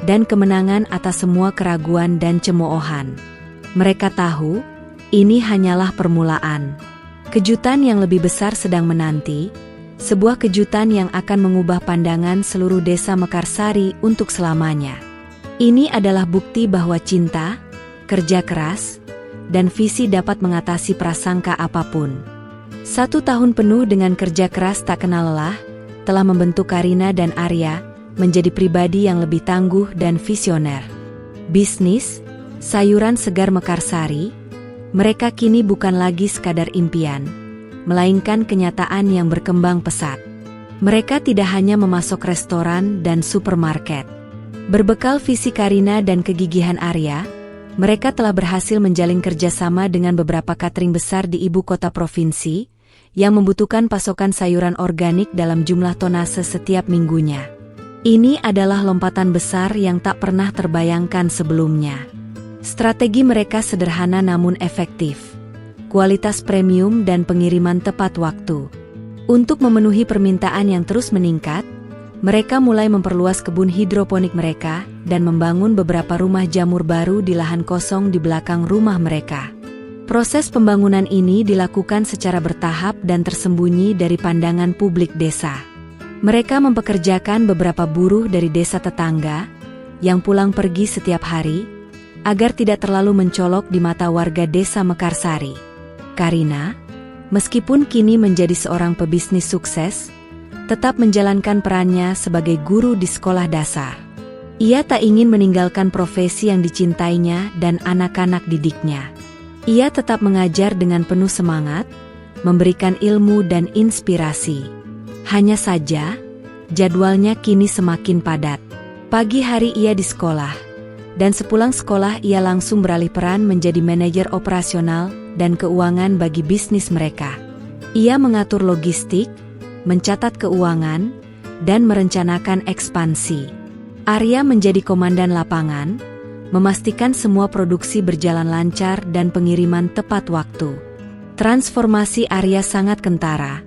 S1: dan kemenangan atas semua keraguan dan cemoohan. Mereka tahu, ini hanyalah permulaan. Kejutan yang lebih besar sedang menanti, sebuah kejutan yang akan mengubah pandangan seluruh desa Mekarsari untuk selamanya. Ini adalah bukti bahwa cinta, kerja keras, dan visi dapat mengatasi prasangka apapun. 1 tahun penuh dengan kerja keras tak kenal lelah, telah membentuk Karina dan Arya menjadi pribadi yang lebih tangguh dan visioner. Bisnis, sayuran segar Mekarsari, mereka kini bukan lagi sekadar impian, melainkan kenyataan yang berkembang pesat. Mereka tidak hanya memasok restoran dan supermarket. Berbekal visi Karina dan kegigihan Arya, mereka telah berhasil menjalin kerjasama dengan beberapa catering besar di ibu kota provinsi, yang membutuhkan pasokan sayuran organik dalam jumlah tonase setiap minggunya. Ini adalah lompatan besar yang tak pernah terbayangkan sebelumnya. Strategi mereka sederhana namun efektif. Kualitas premium dan pengiriman tepat waktu. Untuk memenuhi permintaan yang terus meningkat, mereka mulai memperluas kebun hidroponik mereka dan membangun beberapa rumah jamur baru di lahan kosong di belakang rumah mereka. Proses pembangunan ini dilakukan secara bertahap dan tersembunyi dari pandangan publik desa. Mereka mempekerjakan beberapa buruh dari desa tetangga yang pulang pergi setiap hari agar tidak terlalu mencolok di mata warga desa Mekarsari. Karina, meskipun kini menjadi seorang pebisnis sukses, tetap menjalankan perannya sebagai guru di sekolah dasar. Ia tak ingin meninggalkan profesi yang dicintainya dan anak-anak didiknya. Ia tetap mengajar dengan penuh semangat, memberikan ilmu dan inspirasi. Hanya saja, jadwalnya kini semakin padat. Pagi hari ia di sekolah, dan sepulang sekolah ia langsung beralih peran menjadi manajer operasional dan keuangan bagi bisnis mereka. Ia mengatur logistik, mencatat keuangan, dan merencanakan ekspansi. Arya menjadi komandan lapangan, memastikan semua produksi berjalan lancar dan pengiriman tepat waktu. Transformasi Arya sangat kentara,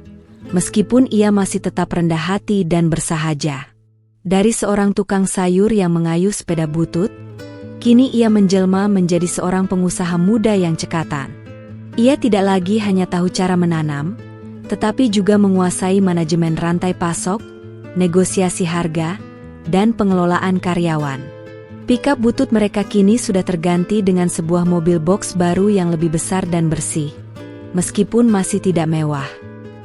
S1: meskipun ia masih tetap rendah hati dan bersahaja. Dari seorang tukang sayur yang mengayuh sepeda butut, kini ia menjelma menjadi seorang pengusaha muda yang cekatan. Ia tidak lagi hanya tahu cara menanam, tetapi juga menguasai manajemen rantai pasok, negosiasi harga, dan pengelolaan karyawan. Pikap butut mereka kini sudah terganti dengan sebuah mobil box baru yang lebih besar dan bersih. Meskipun masih tidak mewah,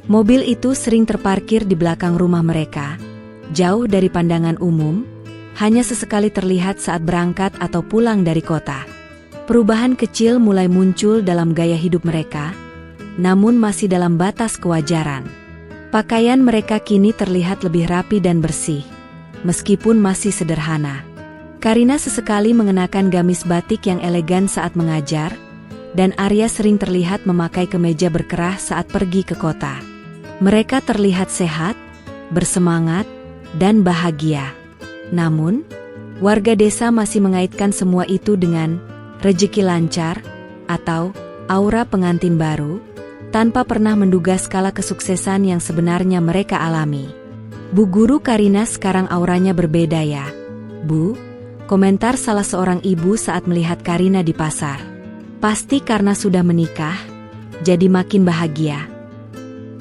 S1: mobil itu sering terparkir di belakang rumah mereka, jauh dari pandangan umum, hanya sesekali terlihat saat berangkat atau pulang dari kota. Perubahan kecil mulai muncul dalam gaya hidup mereka, namun masih dalam batas kewajaran. Pakaian mereka kini terlihat lebih rapi dan bersih, meskipun masih sederhana. Karina sesekali mengenakan gamis batik yang elegan saat mengajar, dan Arya sering terlihat memakai kemeja berkerah saat pergi ke kota. Mereka terlihat sehat, bersemangat, dan bahagia. Namun, warga desa masih mengaitkan semua itu dengan rezeki lancar atau aura pengantin baru, tanpa pernah menduga skala kesuksesan yang sebenarnya mereka alami. Bu Guru Karina sekarang auranya berbeda ya. "Bu," komentar salah seorang ibu saat melihat Karina di pasar. "Pasti karena sudah menikah, jadi makin bahagia."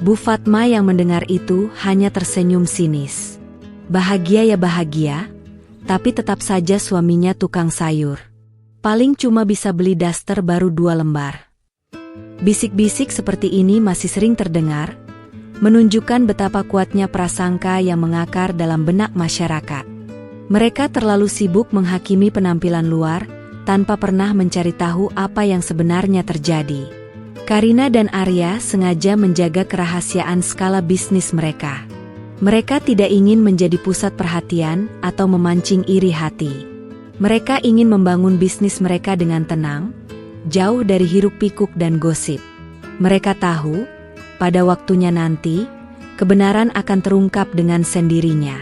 S1: Bu Fatma yang mendengar itu hanya tersenyum sinis. Bahagia ya bahagia, tapi tetap saja suaminya tukang sayur. Paling cuma bisa beli daster baru 2 lembar. Bisik-bisik seperti ini masih sering terdengar, menunjukkan betapa kuatnya prasangka yang mengakar dalam benak masyarakat. Mereka terlalu sibuk menghakimi penampilan luar, tanpa pernah mencari tahu apa yang sebenarnya terjadi. Karina dan Arya sengaja menjaga kerahasiaan skala bisnis mereka. Mereka tidak ingin menjadi pusat perhatian atau memancing iri hati. Mereka ingin membangun bisnis mereka dengan tenang, jauh dari hiruk-pikuk dan gosip. Mereka tahu, pada waktunya nanti, kebenaran akan terungkap dengan sendirinya.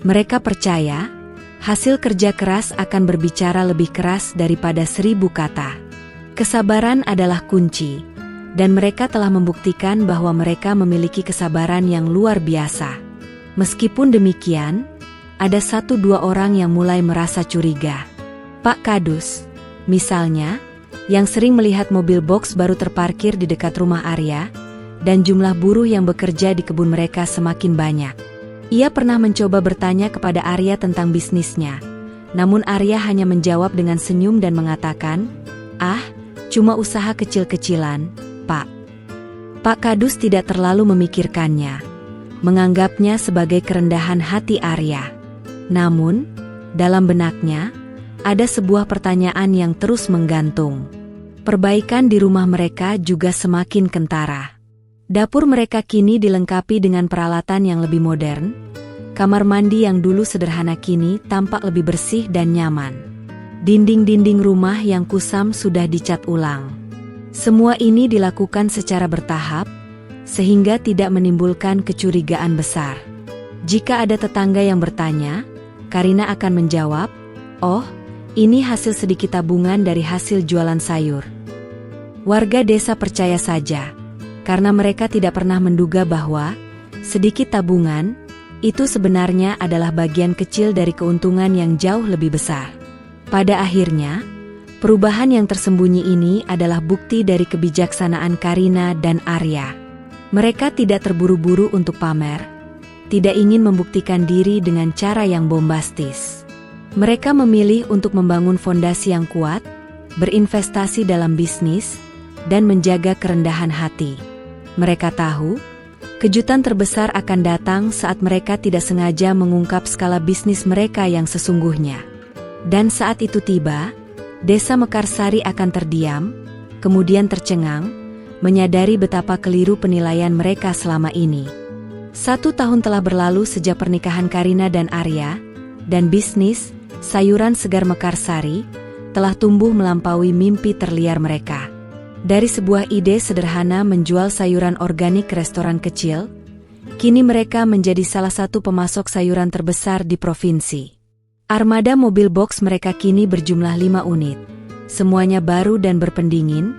S1: Mereka percaya, hasil kerja keras akan berbicara lebih keras daripada 1000 kata. Kesabaran adalah kunci, dan mereka telah membuktikan bahwa mereka memiliki kesabaran yang luar biasa. Meskipun demikian, ada 1-2 orang yang mulai merasa curiga. Pak Kadus, misalnya, yang sering melihat mobil box baru terparkir di dekat rumah Arya, dan jumlah buruh yang bekerja di kebun mereka semakin banyak. Ia pernah mencoba bertanya kepada Arya tentang bisnisnya, namun Arya hanya menjawab dengan senyum dan mengatakan, "Ah, cuma usaha kecil-kecilan, Pak." Pak Kadus tidak terlalu memikirkannya, menganggapnya sebagai kerendahan hati Arya. Namun, dalam benaknya, ada sebuah pertanyaan yang terus menggantung. Perbaikan di rumah mereka juga semakin kentara. Dapur mereka kini dilengkapi dengan peralatan yang lebih modern. Kamar mandi yang dulu sederhana kini tampak lebih bersih dan nyaman. Dinding-dinding rumah yang kusam sudah dicat ulang. Semua ini dilakukan secara bertahap, sehingga tidak menimbulkan kecurigaan besar. Jika ada tetangga yang bertanya, Karina akan menjawab, "Oh, ini hasil sedikit tabungan dari hasil jualan sayur." Warga desa percaya saja, karena mereka tidak pernah menduga bahwa sedikit tabungan itu sebenarnya adalah bagian kecil dari keuntungan yang jauh lebih besar. Pada akhirnya, perubahan yang tersembunyi ini adalah bukti dari kebijaksanaan Karina dan Arya. Mereka tidak terburu-buru untuk pamer, tidak ingin membuktikan diri dengan cara yang bombastis. Mereka memilih untuk membangun fondasi yang kuat, berinvestasi dalam bisnis, dan menjaga kerendahan hati. Mereka tahu, kejutan terbesar akan datang saat mereka tidak sengaja mengungkap skala bisnis mereka yang sesungguhnya. Dan saat itu tiba, Desa Mekarsari akan terdiam, kemudian tercengang, menyadari betapa keliru penilaian mereka selama ini. 1 tahun telah berlalu sejak pernikahan Karina dan Arya, dan bisnis sayuran segar Mekarsari telah tumbuh melampaui mimpi terliar mereka. Dari sebuah ide sederhana menjual sayuran organik ke restoran kecil, kini mereka menjadi salah satu pemasok sayuran terbesar di provinsi. Armada mobil box mereka kini berjumlah 5 unit. Semuanya baru dan berpendingin,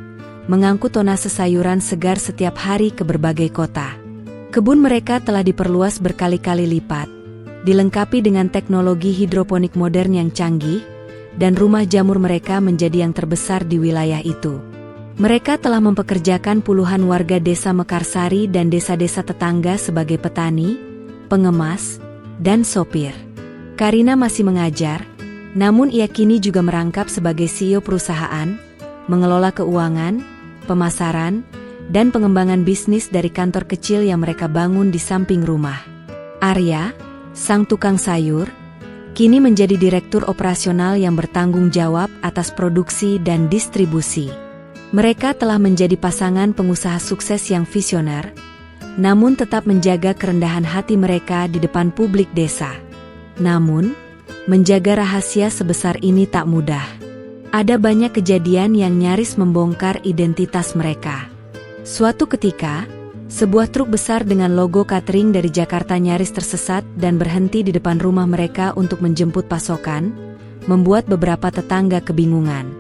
S1: mengangkut tonase sayuran segar setiap hari ke berbagai kota. Kebun mereka telah diperluas berkali-kali lipat, dilengkapi dengan teknologi hidroponik modern yang canggih, dan rumah jamur mereka menjadi yang terbesar di wilayah itu. Mereka telah mempekerjakan puluhan warga desa Mekarsari dan desa-desa tetangga sebagai petani, pengemas, dan sopir. Karina masih mengajar, namun ia kini juga merangkap sebagai CEO perusahaan, mengelola keuangan, pemasaran, dan pengembangan bisnis dari kantor kecil yang mereka bangun di samping rumah. Arya, sang tukang sayur, kini menjadi direktur operasional yang bertanggung jawab atas produksi dan distribusi. Mereka telah menjadi pasangan pengusaha sukses yang visioner, namun tetap menjaga kerendahan hati mereka di depan publik desa. Namun, menjaga rahasia sebesar ini tak mudah. Ada banyak kejadian yang nyaris membongkar identitas mereka. Suatu ketika, sebuah truk besar dengan logo catering dari Jakarta nyaris tersesat dan berhenti di depan rumah mereka untuk menjemput pasokan, membuat beberapa tetangga kebingungan.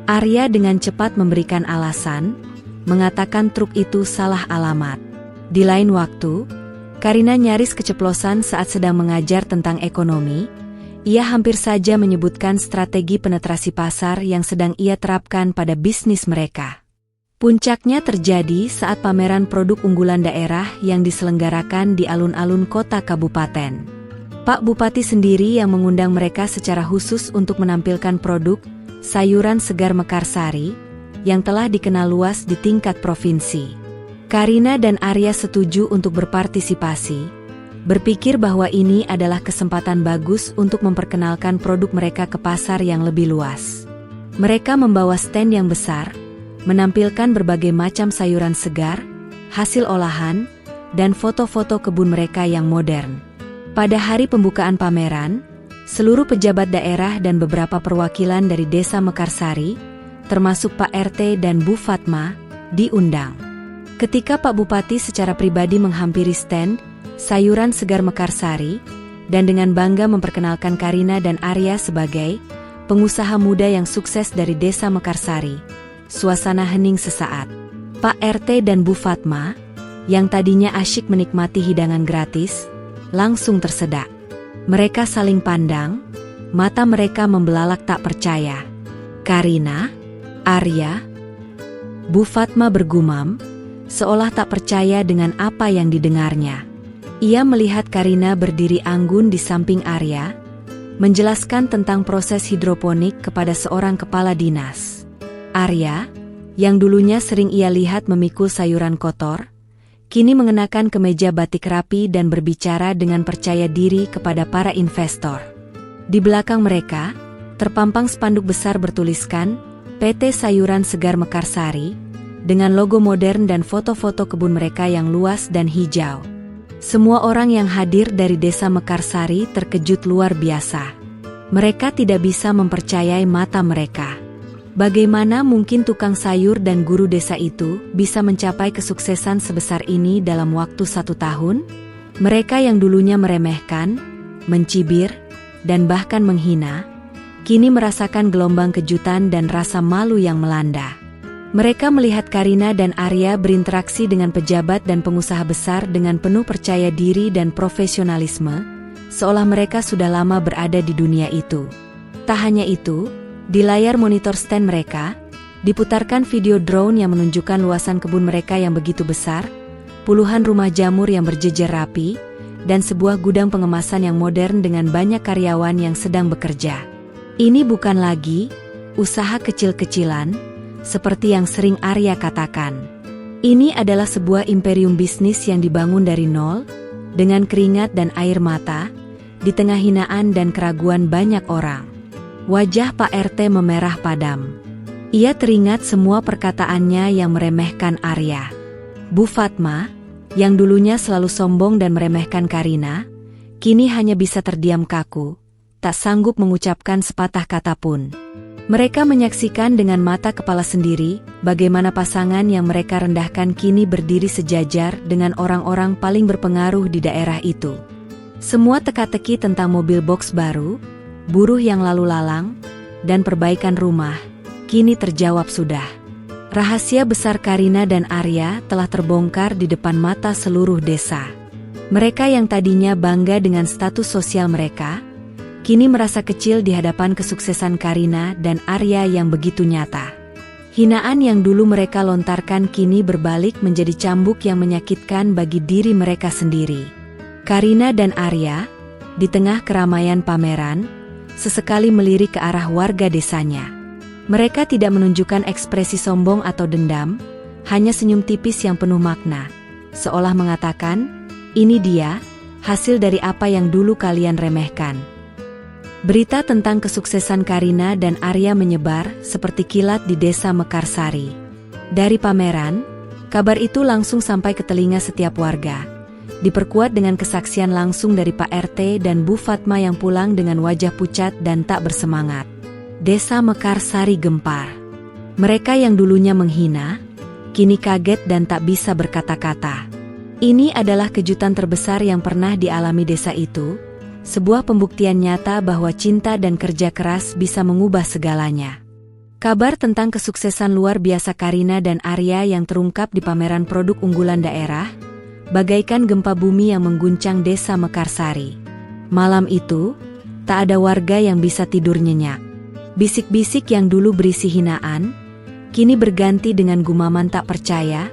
S1: Arya dengan cepat memberikan alasan, mengatakan truk itu salah alamat. Di lain waktu, Karina nyaris keceplosan saat sedang mengajar tentang ekonomi. Ia hampir saja menyebutkan strategi penetrasi pasar yang sedang ia terapkan pada bisnis mereka. Puncaknya terjadi saat pameran produk unggulan daerah yang diselenggarakan di alun-alun kota kabupaten. Pak Bupati sendiri yang mengundang mereka secara khusus untuk menampilkan produk sayuran segar Mekarsari yang telah dikenal luas di tingkat provinsi. Karina dan Arya setuju untuk berpartisipasi, berpikir bahwa ini adalah kesempatan bagus untuk memperkenalkan produk mereka ke pasar yang lebih luas. Mereka membawa stand yang besar, menampilkan berbagai macam sayuran segar, hasil olahan, dan foto-foto kebun mereka yang modern. Pada hari pembukaan pameran, seluruh pejabat daerah dan beberapa perwakilan dari Desa Mekarsari, termasuk Pak RT dan Bu Fatma, diundang. Ketika Pak Bupati secara pribadi menghampiri stand sayuran segar Mekarsari, dan dengan bangga memperkenalkan Karina dan Arya sebagai pengusaha muda yang sukses dari Desa Mekarsari, suasana hening sesaat. Pak RT dan Bu Fatma, yang tadinya asyik menikmati hidangan gratis, langsung tersedak. Mereka saling pandang, mata mereka membelalak tak percaya. Karina, Arya, Bu Fatma bergumam, seolah tak percaya dengan apa yang didengarnya. Ia melihat Karina berdiri anggun di samping Arya, menjelaskan tentang proses hidroponik kepada seorang kepala dinas. Arya, yang dulunya sering ia lihat memikul sayuran kotor, kini mengenakan kemeja batik rapi dan berbicara dengan percaya diri kepada para investor. Di belakang mereka, terpampang spanduk besar bertuliskan PT Sayuran Segar Mekarsari, dengan logo modern dan foto-foto kebun mereka yang luas dan hijau. Semua orang yang hadir dari Desa Mekarsari terkejut luar biasa. Mereka tidak bisa mempercayai mata mereka. Bagaimana mungkin tukang sayur dan guru desa itu bisa mencapai kesuksesan sebesar ini dalam waktu 1 tahun? Mereka yang dulunya meremehkan, mencibir, dan bahkan menghina, kini merasakan gelombang kejutan dan rasa malu yang melanda. Mereka melihat Karina dan Arya berinteraksi dengan pejabat dan pengusaha besar dengan penuh percaya diri dan profesionalisme, seolah mereka sudah lama berada di dunia itu. Tak hanya itu, di layar monitor stand mereka, diputarkan video drone yang menunjukkan luasan kebun mereka yang begitu besar, puluhan rumah jamur yang berjejer rapi, dan sebuah gudang pengemasan yang modern dengan banyak karyawan yang sedang bekerja. Ini bukan lagi usaha kecil-kecilan, seperti yang sering Arya katakan. Ini adalah sebuah imperium bisnis yang dibangun dari nol, dengan keringat dan air mata, di tengah hinaan dan keraguan banyak orang. Wajah Pak RT memerah padam. Ia teringat semua perkataannya yang meremehkan Arya. Bu Fatma, yang dulunya selalu sombong dan meremehkan Karina, kini hanya bisa terdiam kaku, tak sanggup mengucapkan sepatah kata pun. Mereka menyaksikan dengan mata kepala sendiri bagaimana pasangan yang mereka rendahkan kini berdiri sejajar dengan orang-orang paling berpengaruh di daerah itu. Semua teka-teki tentang mobil box baru, buruh yang lalu lalang, dan perbaikan rumah, kini terjawab sudah. Rahasia besar Karina dan Arya telah terbongkar di depan mata seluruh desa. Mereka yang tadinya bangga dengan status sosial mereka, kini merasa kecil di hadapan kesuksesan Karina dan Arya yang begitu nyata. Hinaan yang dulu mereka lontarkan kini berbalik menjadi cambuk yang menyakitkan bagi diri mereka sendiri. Karina dan Arya, di tengah keramaian pameran, sesekali melirik ke arah warga desanya. Mereka tidak menunjukkan ekspresi sombong atau dendam, hanya senyum tipis yang penuh makna, seolah mengatakan, "Ini dia, hasil dari apa yang dulu kalian remehkan." Berita tentang kesuksesan Karina dan Arya menyebar seperti kilat di Desa Mekarsari. Dari pameran, kabar itu langsung sampai ke telinga setiap warga, diperkuat dengan kesaksian langsung dari Pak RT dan Bu Fatma yang pulang dengan wajah pucat dan tak bersemangat. Desa Mekarsari gempar. Mereka yang dulunya menghina, kini kaget dan tak bisa berkata-kata. Ini adalah kejutan terbesar yang pernah dialami desa itu, sebuah pembuktian nyata bahwa cinta dan kerja keras bisa mengubah segalanya. Kabar tentang kesuksesan luar biasa Karina dan Arya yang terungkap di pameran produk unggulan daerah, bagaikan gempa bumi yang mengguncang Desa Mekarsari. Malam itu, Tak ada warga yang bisa tidur nyenyak. Bisik-bisik yang dulu berisi hinaan, kini berganti dengan gumaman tak percaya,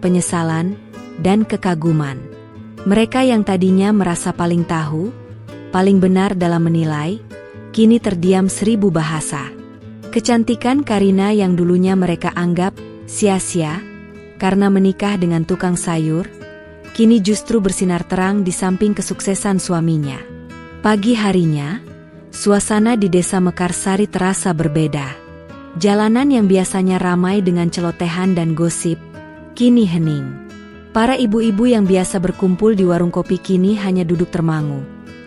S1: penyesalan, dan kekaguman. Mereka yang tadinya merasa paling tahu, paling benar dalam menilai, kini terdiam 1000 bahasa. Kecantikan Karina yang dulunya mereka anggap sia-sia karena menikah dengan tukang sayur, kini justru bersinar terang di samping kesuksesan suaminya. Pagi harinya, suasana di Desa Mekarsari terasa berbeda. Jalanan yang biasanya ramai dengan celotehan dan gosip, kini hening. Para ibu-ibu yang biasa berkumpul di warung kopi kini hanya duduk termangu.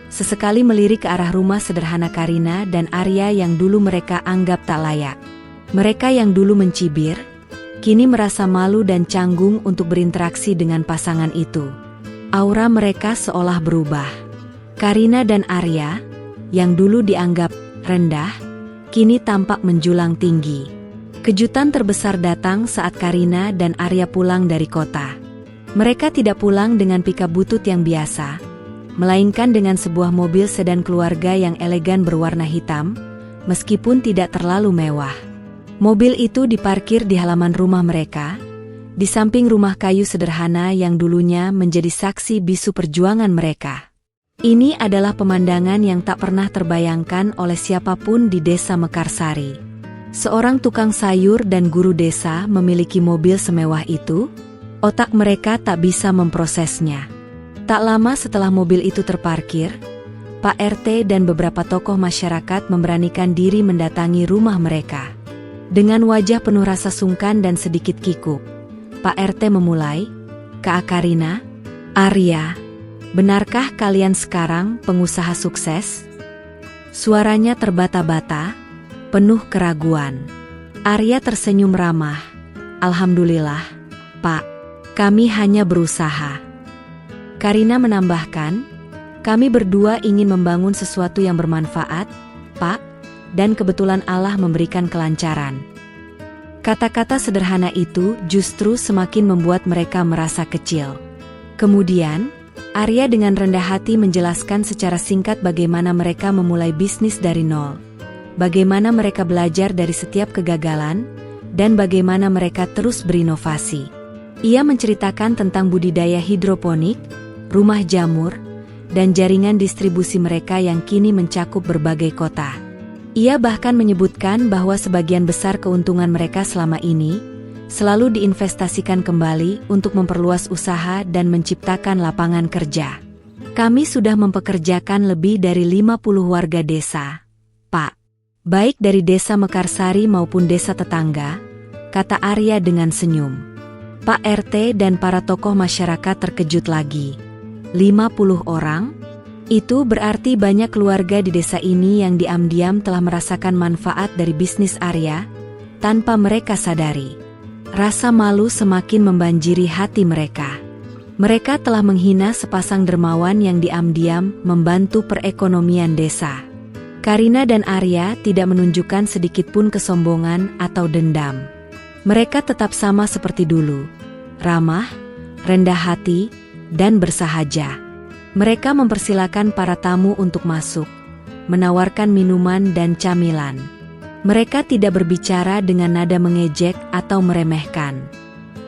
S1: Sesekali melirik ke arah rumah sederhana Karina dan Arya yang dulu mereka anggap tak layak. Mereka yang dulu mencibir, kini merasa malu dan canggung untuk berinteraksi dengan pasangan itu. Aura mereka seolah berubah. Karina dan Arya, yang dulu dianggap rendah, kini tampak menjulang tinggi. Kejutan terbesar datang saat Karina dan Arya pulang dari kota. Mereka tidak pulang dengan pickup butut yang biasa, melainkan dengan sebuah mobil sedan keluarga yang elegan berwarna hitam, meskipun tidak terlalu mewah. Mobil itu diparkir di halaman rumah mereka, di samping rumah kayu sederhana yang dulunya menjadi saksi bisu perjuangan mereka. Ini adalah pemandangan yang tak pernah terbayangkan oleh siapapun di Desa Mekarsari. Seorang tukang sayur dan guru desa memiliki mobil semewah itu, otak mereka tak bisa memprosesnya. Tak lama setelah mobil itu terparkir, Pak RT dan beberapa tokoh masyarakat memberanikan diri mendatangi rumah mereka. Dengan wajah penuh rasa sungkan dan sedikit kikuk, Pak RT memulai, "Kak Karina, Arya, benarkah kalian sekarang pengusaha sukses?" Suaranya terbata-bata, penuh keraguan. Arya tersenyum ramah. "Alhamdulillah, Pak. Kami hanya berusaha." Karina menambahkan, "Kami berdua ingin membangun sesuatu yang bermanfaat, Pak, dan kebetulan Allah memberikan kelancaran." Kata-kata sederhana itu justru semakin membuat mereka merasa kecil. Kemudian, Arya dengan rendah hati menjelaskan secara singkat bagaimana mereka memulai bisnis dari nol, bagaimana mereka belajar dari setiap kegagalan, dan bagaimana mereka terus berinovasi. Ia menceritakan tentang budidaya hidroponik, rumah jamur, dan jaringan distribusi mereka yang kini mencakup berbagai kota. Ia bahkan menyebutkan bahwa sebagian besar keuntungan mereka selama ini selalu diinvestasikan kembali untuk memperluas usaha dan menciptakan lapangan kerja. "Kami sudah mempekerjakan lebih dari 50 warga desa, Pak. Baik dari Desa Mekarsari maupun desa tetangga," kata Arya dengan senyum. Pak RT dan para tokoh masyarakat terkejut lagi. 50 orang? Itu berarti banyak keluarga di desa ini yang diam-diam telah merasakan manfaat dari bisnis Arya, tanpa mereka sadari. Rasa malu semakin membanjiri hati mereka. Mereka telah menghina sepasang dermawan yang diam-diam membantu perekonomian desa. Karina dan Arya tidak menunjukkan sedikitpun kesombongan atau dendam. Mereka tetap sama seperti dulu, ramah, rendah hati, dan bersahaja. Mereka mempersilakan para tamu untuk masuk, menawarkan minuman dan camilan. Mereka tidak berbicara dengan nada mengejek atau meremehkan.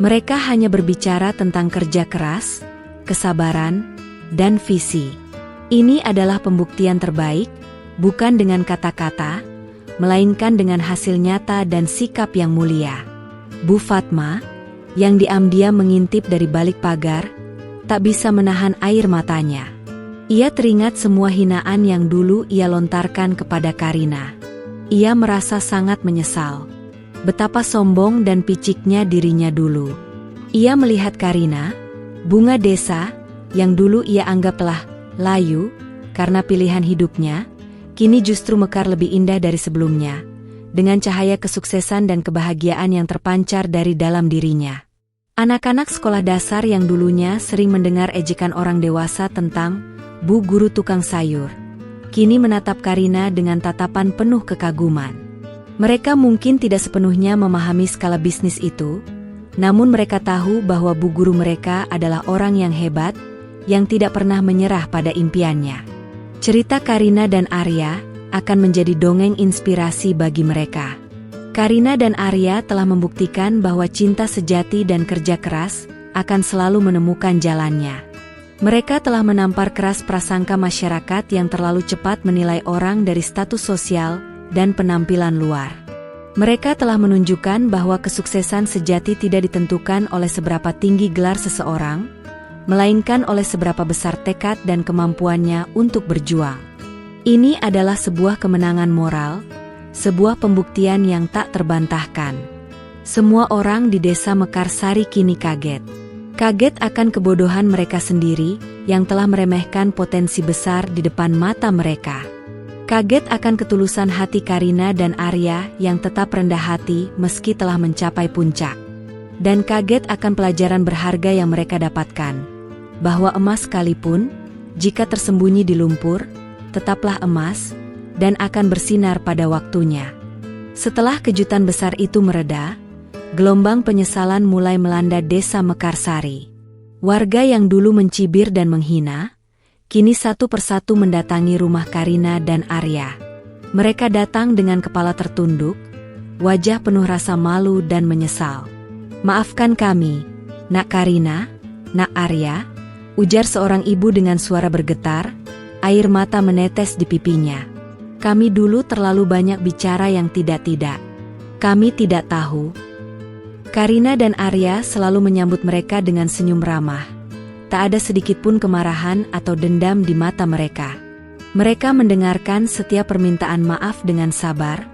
S1: Mereka hanya berbicara tentang kerja keras, kesabaran, dan visi. Ini adalah pembuktian terbaik, bukan dengan kata-kata, melainkan dengan hasil nyata dan sikap yang mulia. Bu Fatma, yang diam-diam mengintip dari balik pagar, tak bisa menahan air matanya. Ia teringat semua hinaan yang dulu ia lontarkan kepada Karina. Ia merasa sangat menyesal. Betapa sombong dan piciknya dirinya dulu. Ia melihat Karina, bunga desa, yang dulu ia anggap telah layu karena pilihan hidupnya, kini justru mekar lebih indah dari sebelumnya, dengan cahaya kesuksesan dan kebahagiaan yang terpancar dari dalam dirinya. Anak-anak sekolah dasar yang dulunya sering mendengar ejekan orang dewasa tentang Bu Guru Tukang Sayur, kini menatap Karina dengan tatapan penuh kekaguman. Mereka mungkin tidak sepenuhnya memahami skala bisnis itu, namun mereka tahu bahwa Bu Guru mereka adalah orang yang hebat, yang tidak pernah menyerah pada impiannya. Cerita Karina dan Arya akan menjadi dongeng inspirasi bagi mereka. Karina dan Arya telah membuktikan bahwa cinta sejati dan kerja keras akan selalu menemukan jalannya. Mereka telah menampar keras prasangka masyarakat yang terlalu cepat menilai orang dari status sosial dan penampilan luar. Mereka telah menunjukkan bahwa kesuksesan sejati tidak ditentukan oleh seberapa tinggi gelar seseorang, melainkan oleh seberapa besar tekad dan kemampuannya untuk berjuang. Ini adalah sebuah kemenangan moral, sebuah pembuktian yang tak terbantahkan. Semua orang di desa Mekarsari kini kaget. Kaget akan kebodohan mereka sendiri yang telah meremehkan potensi besar di depan mata mereka. Kaget akan ketulusan hati Karina dan Arya yang tetap rendah hati meski telah mencapai puncak. Dan kaget akan pelajaran berharga yang mereka dapatkan. Bahwa emas sekalipun, jika tersembunyi di lumpur, tetaplah emas dan akan bersinar pada waktunya. Setelah kejutan besar itu mereda, gelombang penyesalan mulai melanda desa Mekarsari. Warga yang dulu mencibir dan menghina, kini satu persatu mendatangi rumah Karina dan Arya. Mereka datang dengan kepala tertunduk, wajah penuh rasa malu dan menyesal. "Maafkan kami, Nak Karina, Nak Arya," ujar seorang ibu dengan suara bergetar, air mata menetes di pipinya. "Kami dulu terlalu banyak bicara yang tidak-tidak. Kami tidak tahu." Karina dan Arya selalu menyambut mereka dengan senyum ramah. Tak ada sedikitpun kemarahan atau dendam di mata mereka. Mereka mendengarkan setiap permintaan maaf dengan sabar,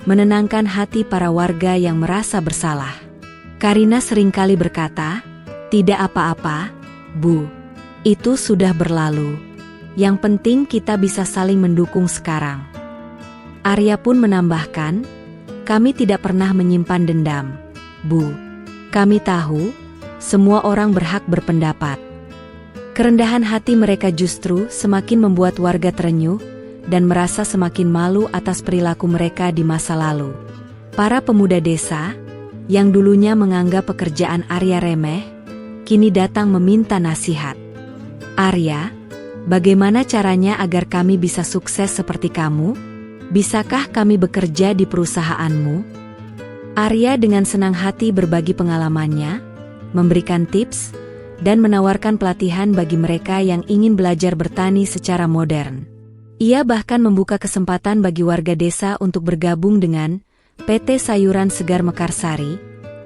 S1: menenangkan hati para warga yang merasa bersalah. Karina seringkali berkata, "Tidak apa-apa, Bu. Itu sudah berlalu. Yang penting kita bisa saling mendukung sekarang." Arya pun menambahkan, "Kami tidak pernah menyimpan dendam, Bu. Kami tahu, semua orang berhak berpendapat." Kerendahan hati mereka justru semakin membuat warga terenyuh dan merasa semakin malu atas perilaku mereka di masa lalu. Para pemuda desa, yang dulunya menganggap pekerjaan Arya remeh, kini datang meminta nasihat. "Arya, bagaimana caranya agar kami bisa sukses seperti kamu? Bisakah kami bekerja di perusahaanmu?" Arya dengan senang hati berbagi pengalamannya, memberikan tips, dan menawarkan pelatihan bagi mereka yang ingin belajar bertani secara modern. Ia bahkan membuka kesempatan bagi warga desa untuk bergabung dengan PT Sayuran Segar Mekarsari,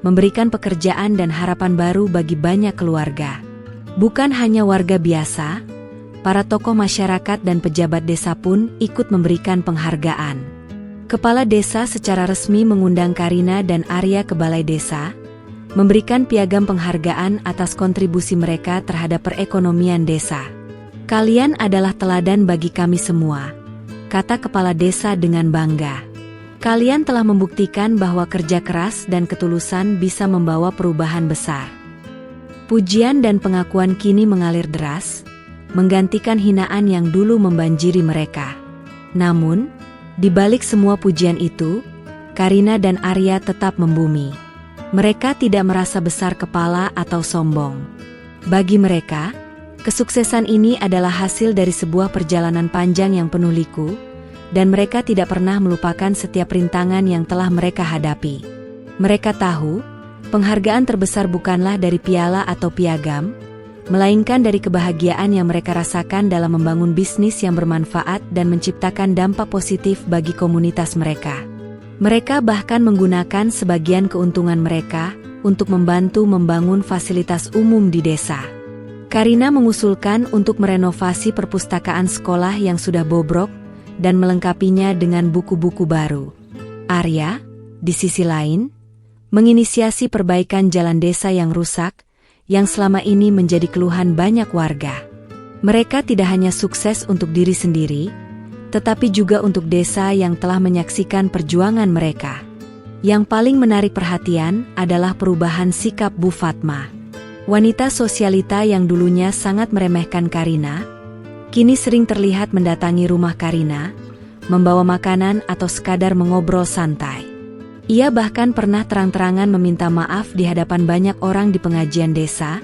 S1: memberikan pekerjaan dan harapan baru bagi banyak keluarga. Bukan hanya warga biasa, para tokoh masyarakat dan pejabat desa pun ikut memberikan penghargaan. Kepala desa secara resmi mengundang Karina dan Arya ke balai desa, memberikan piagam penghargaan atas kontribusi mereka terhadap perekonomian desa. "Kalian adalah teladan bagi kami semua," kata kepala desa dengan bangga. "Kalian telah membuktikan bahwa kerja keras dan ketulusan bisa membawa perubahan besar." Pujian dan pengakuan kini mengalir deras, menggantikan hinaan yang dulu membanjiri mereka. Namun, di balik semua pujian itu, Karina dan Arya tetap membumi. Mereka tidak merasa besar kepala atau sombong. Bagi mereka, kesuksesan ini adalah hasil dari sebuah perjalanan panjang yang penuh liku, dan mereka tidak pernah melupakan setiap rintangan yang telah mereka hadapi. Mereka tahu, penghargaan terbesar bukanlah dari piala atau piagam, melainkan dari kebahagiaan yang mereka rasakan dalam membangun bisnis yang bermanfaat dan menciptakan dampak positif bagi komunitas mereka. Mereka bahkan menggunakan sebagian keuntungan mereka untuk membantu membangun fasilitas umum di desa. Karina mengusulkan untuk merenovasi perpustakaan sekolah yang sudah bobrok dan melengkapinya dengan buku-buku baru. Arya, di sisi lain, menginisiasi perbaikan jalan desa yang rusak, yang selama ini menjadi keluhan banyak warga. Mereka tidak hanya sukses untuk diri sendiri, tetapi juga untuk desa yang telah menyaksikan perjuangan mereka. Yang paling menarik perhatian adalah perubahan sikap Bu Fatma. Wanita sosialita yang dulunya sangat meremehkan Karina, kini sering terlihat mendatangi rumah Karina, membawa makanan atau sekadar mengobrol santai. Ia bahkan pernah terang-terangan meminta maaf di hadapan banyak orang di pengajian desa,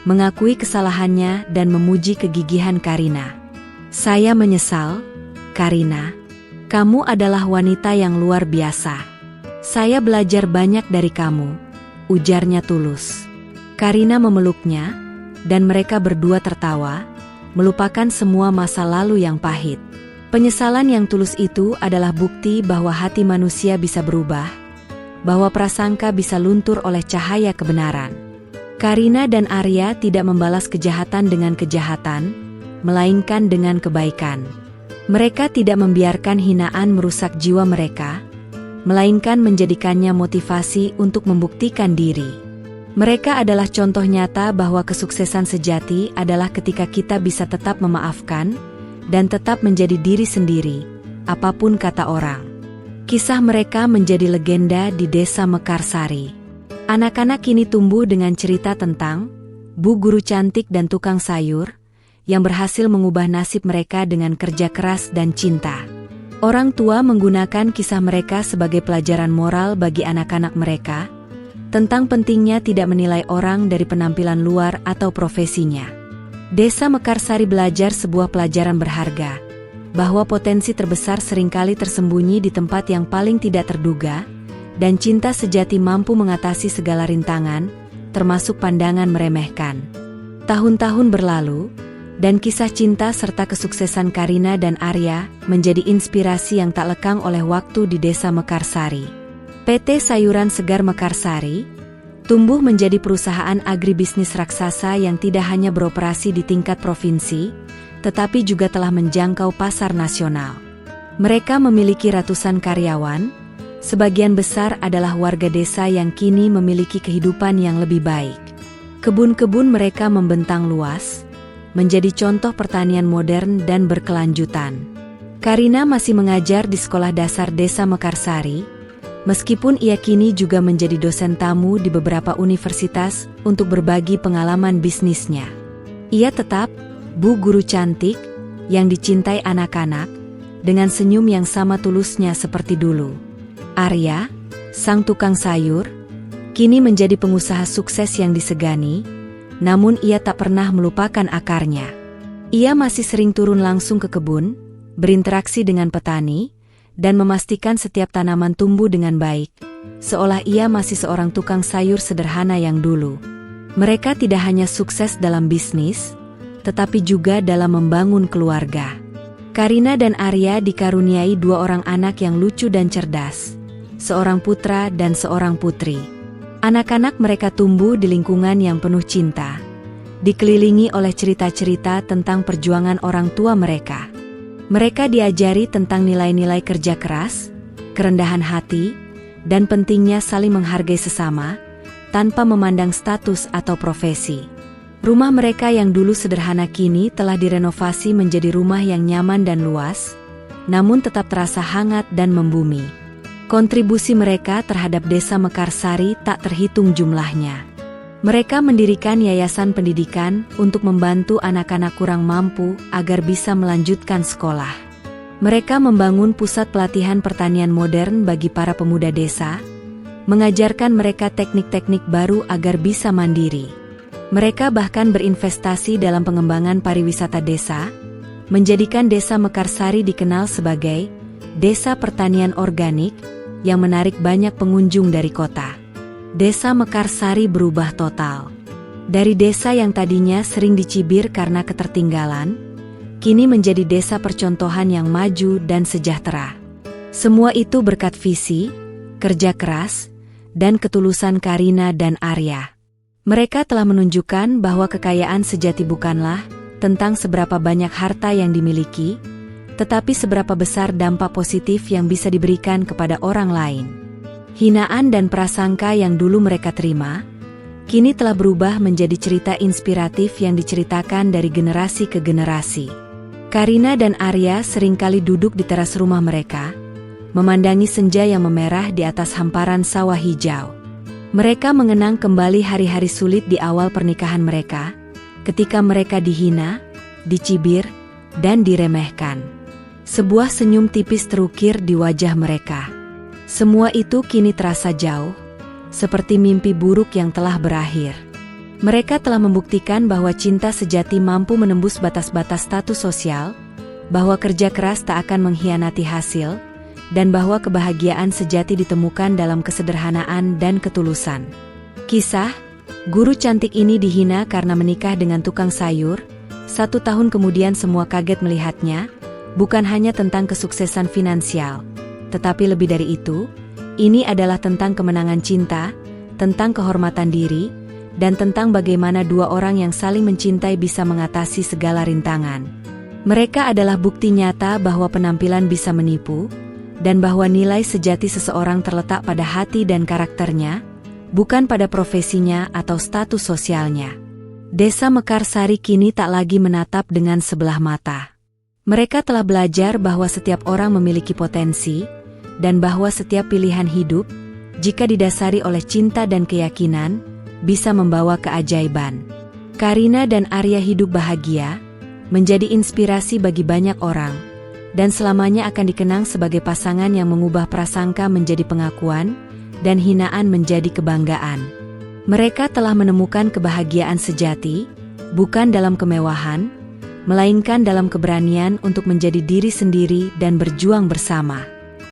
S1: mengakui kesalahannya dan memuji kegigihan Karina. Saya menyesal, Karina. Kamu adalah wanita yang luar biasa. Saya belajar banyak dari kamu, ujarnya tulus. Karina memeluknya, dan mereka berdua tertawa, melupakan semua masa lalu yang pahit. Penyesalan yang tulus itu adalah bukti bahwa hati manusia bisa berubah, bahwa prasangka bisa luntur oleh cahaya kebenaran. Karina dan Arya tidak membalas kejahatan dengan kejahatan, melainkan dengan kebaikan. Mereka tidak membiarkan hinaan merusak jiwa mereka, melainkan menjadikannya motivasi untuk membuktikan diri. Mereka adalah contoh nyata bahwa kesuksesan sejati adalah ketika kita bisa tetap memaafkan dan tetap menjadi diri sendiri, apapun kata orang. Kisah mereka menjadi legenda di Desa Mekarsari. Anak-anak kini tumbuh dengan cerita tentang Bu Guru Cantik dan Tukang Sayur yang berhasil mengubah nasib mereka dengan kerja keras dan cinta. Orang tua menggunakan kisah mereka sebagai pelajaran moral bagi anak-anak mereka, tentang pentingnya tidak menilai orang dari penampilan luar atau profesinya. Desa Mekarsari belajar sebuah pelajaran berharga, bahwa potensi terbesar seringkali tersembunyi di tempat yang paling tidak terduga, dan cinta sejati mampu mengatasi segala rintangan, termasuk pandangan meremehkan. Tahun-tahun berlalu, dan kisah cinta serta kesuksesan Karina dan Arya menjadi inspirasi yang tak lekang oleh waktu di Desa Mekarsari. PT Sayuran Segar Mekarsari tumbuh menjadi perusahaan agribisnis raksasa yang tidak hanya beroperasi di tingkat provinsi, tetapi juga telah menjangkau pasar nasional. Mereka memiliki ratusan karyawan, sebagian besar adalah warga desa yang kini memiliki kehidupan yang lebih baik. Kebun-kebun mereka membentang luas, menjadi contoh pertanian modern dan berkelanjutan. Karina masih mengajar di sekolah dasar Desa Mekarsari, meskipun ia kini juga menjadi dosen tamu di beberapa universitas untuk berbagi pengalaman bisnisnya. Ia tetap Bu Guru Cantik yang dicintai anak-anak, dengan senyum yang sama tulusnya seperti dulu. Arya, sang tukang sayur, kini menjadi pengusaha sukses yang disegani, namun ia tak pernah melupakan akarnya. Ia masih sering turun langsung ke kebun, berinteraksi dengan petani, dan memastikan setiap tanaman tumbuh dengan baik, seolah ia masih seorang tukang sayur sederhana yang dulu. Mereka tidak hanya sukses dalam bisnis, tetapi juga dalam membangun keluarga. Karina dan Arya dikaruniai dua orang anak yang lucu dan cerdas, seorang putra dan seorang putri. Anak-anak mereka tumbuh di lingkungan yang penuh cinta, dikelilingi oleh cerita-cerita tentang perjuangan orang tua mereka. Mereka diajari tentang nilai-nilai kerja keras, kerendahan hati, dan pentingnya saling menghargai sesama, tanpa memandang status atau profesi. Rumah mereka yang dulu sederhana kini telah direnovasi menjadi rumah yang nyaman dan luas, namun tetap terasa hangat dan membumi. Kontribusi mereka terhadap Desa Mekarsari tak terhitung jumlahnya. Mereka mendirikan yayasan pendidikan untuk membantu anak-anak kurang mampu agar bisa melanjutkan sekolah. Mereka membangun pusat pelatihan pertanian modern bagi para pemuda desa, mengajarkan mereka teknik-teknik baru agar bisa mandiri. Mereka bahkan berinvestasi dalam pengembangan pariwisata desa, menjadikan Desa Mekarsari dikenal sebagai Desa Pertanian Organik, yang menarik banyak pengunjung dari kota. Desa Mekarsari berubah total. Dari desa yang tadinya sering dicibir karena ketertinggalan, kini menjadi desa percontohan yang maju dan sejahtera. Semua itu berkat visi, kerja keras, dan ketulusan Karina dan Arya. Mereka telah menunjukkan bahwa kekayaan sejati bukanlah tentang seberapa banyak harta yang dimiliki, tetapi seberapa besar dampak positif yang bisa diberikan kepada orang lain. Hinaan dan prasangka yang dulu mereka terima, kini telah berubah menjadi cerita inspiratif yang diceritakan dari generasi ke generasi. Karina dan Arya seringkali duduk di teras rumah mereka, memandangi senja yang memerah di atas hamparan sawah hijau. Mereka mengenang kembali hari-hari sulit di awal pernikahan mereka, ketika mereka dihina, dicibir, dan diremehkan. Sebuah senyum tipis terukir di wajah mereka. Semua itu kini terasa jauh, seperti mimpi buruk yang telah berakhir. Mereka telah membuktikan bahwa cinta sejati mampu menembus batas-batas status sosial, bahwa kerja keras tak akan mengkhianati hasil, dan bahwa kebahagiaan sejati ditemukan dalam kesederhanaan dan ketulusan. Kisah, guru cantik ini dihina karena menikah dengan tukang sayur. 1 tahun kemudian semua kaget melihatnya, bukan hanya tentang kesuksesan finansial, tetapi lebih dari itu, ini adalah tentang kemenangan cinta, tentang kehormatan diri, dan tentang bagaimana 2 orang yang saling mencintai bisa mengatasi segala rintangan. Mereka adalah bukti nyata bahwa penampilan bisa menipu, dan bahwa nilai sejati seseorang terletak pada hati dan karakternya, bukan pada profesinya atau status sosialnya. Desa Mekarsari kini tak lagi menatap dengan sebelah mata. Mereka telah belajar bahwa setiap orang memiliki potensi, dan bahwa setiap pilihan hidup, jika didasari oleh cinta dan keyakinan, bisa membawa keajaiban. Karina dan Arya hidup bahagia, menjadi inspirasi bagi banyak orang, dan selamanya akan dikenang sebagai pasangan yang mengubah prasangka menjadi pengakuan, dan hinaan menjadi kebanggaan. Mereka telah menemukan kebahagiaan sejati, bukan dalam kemewahan, melainkan dalam keberanian untuk menjadi diri sendiri dan berjuang bersama.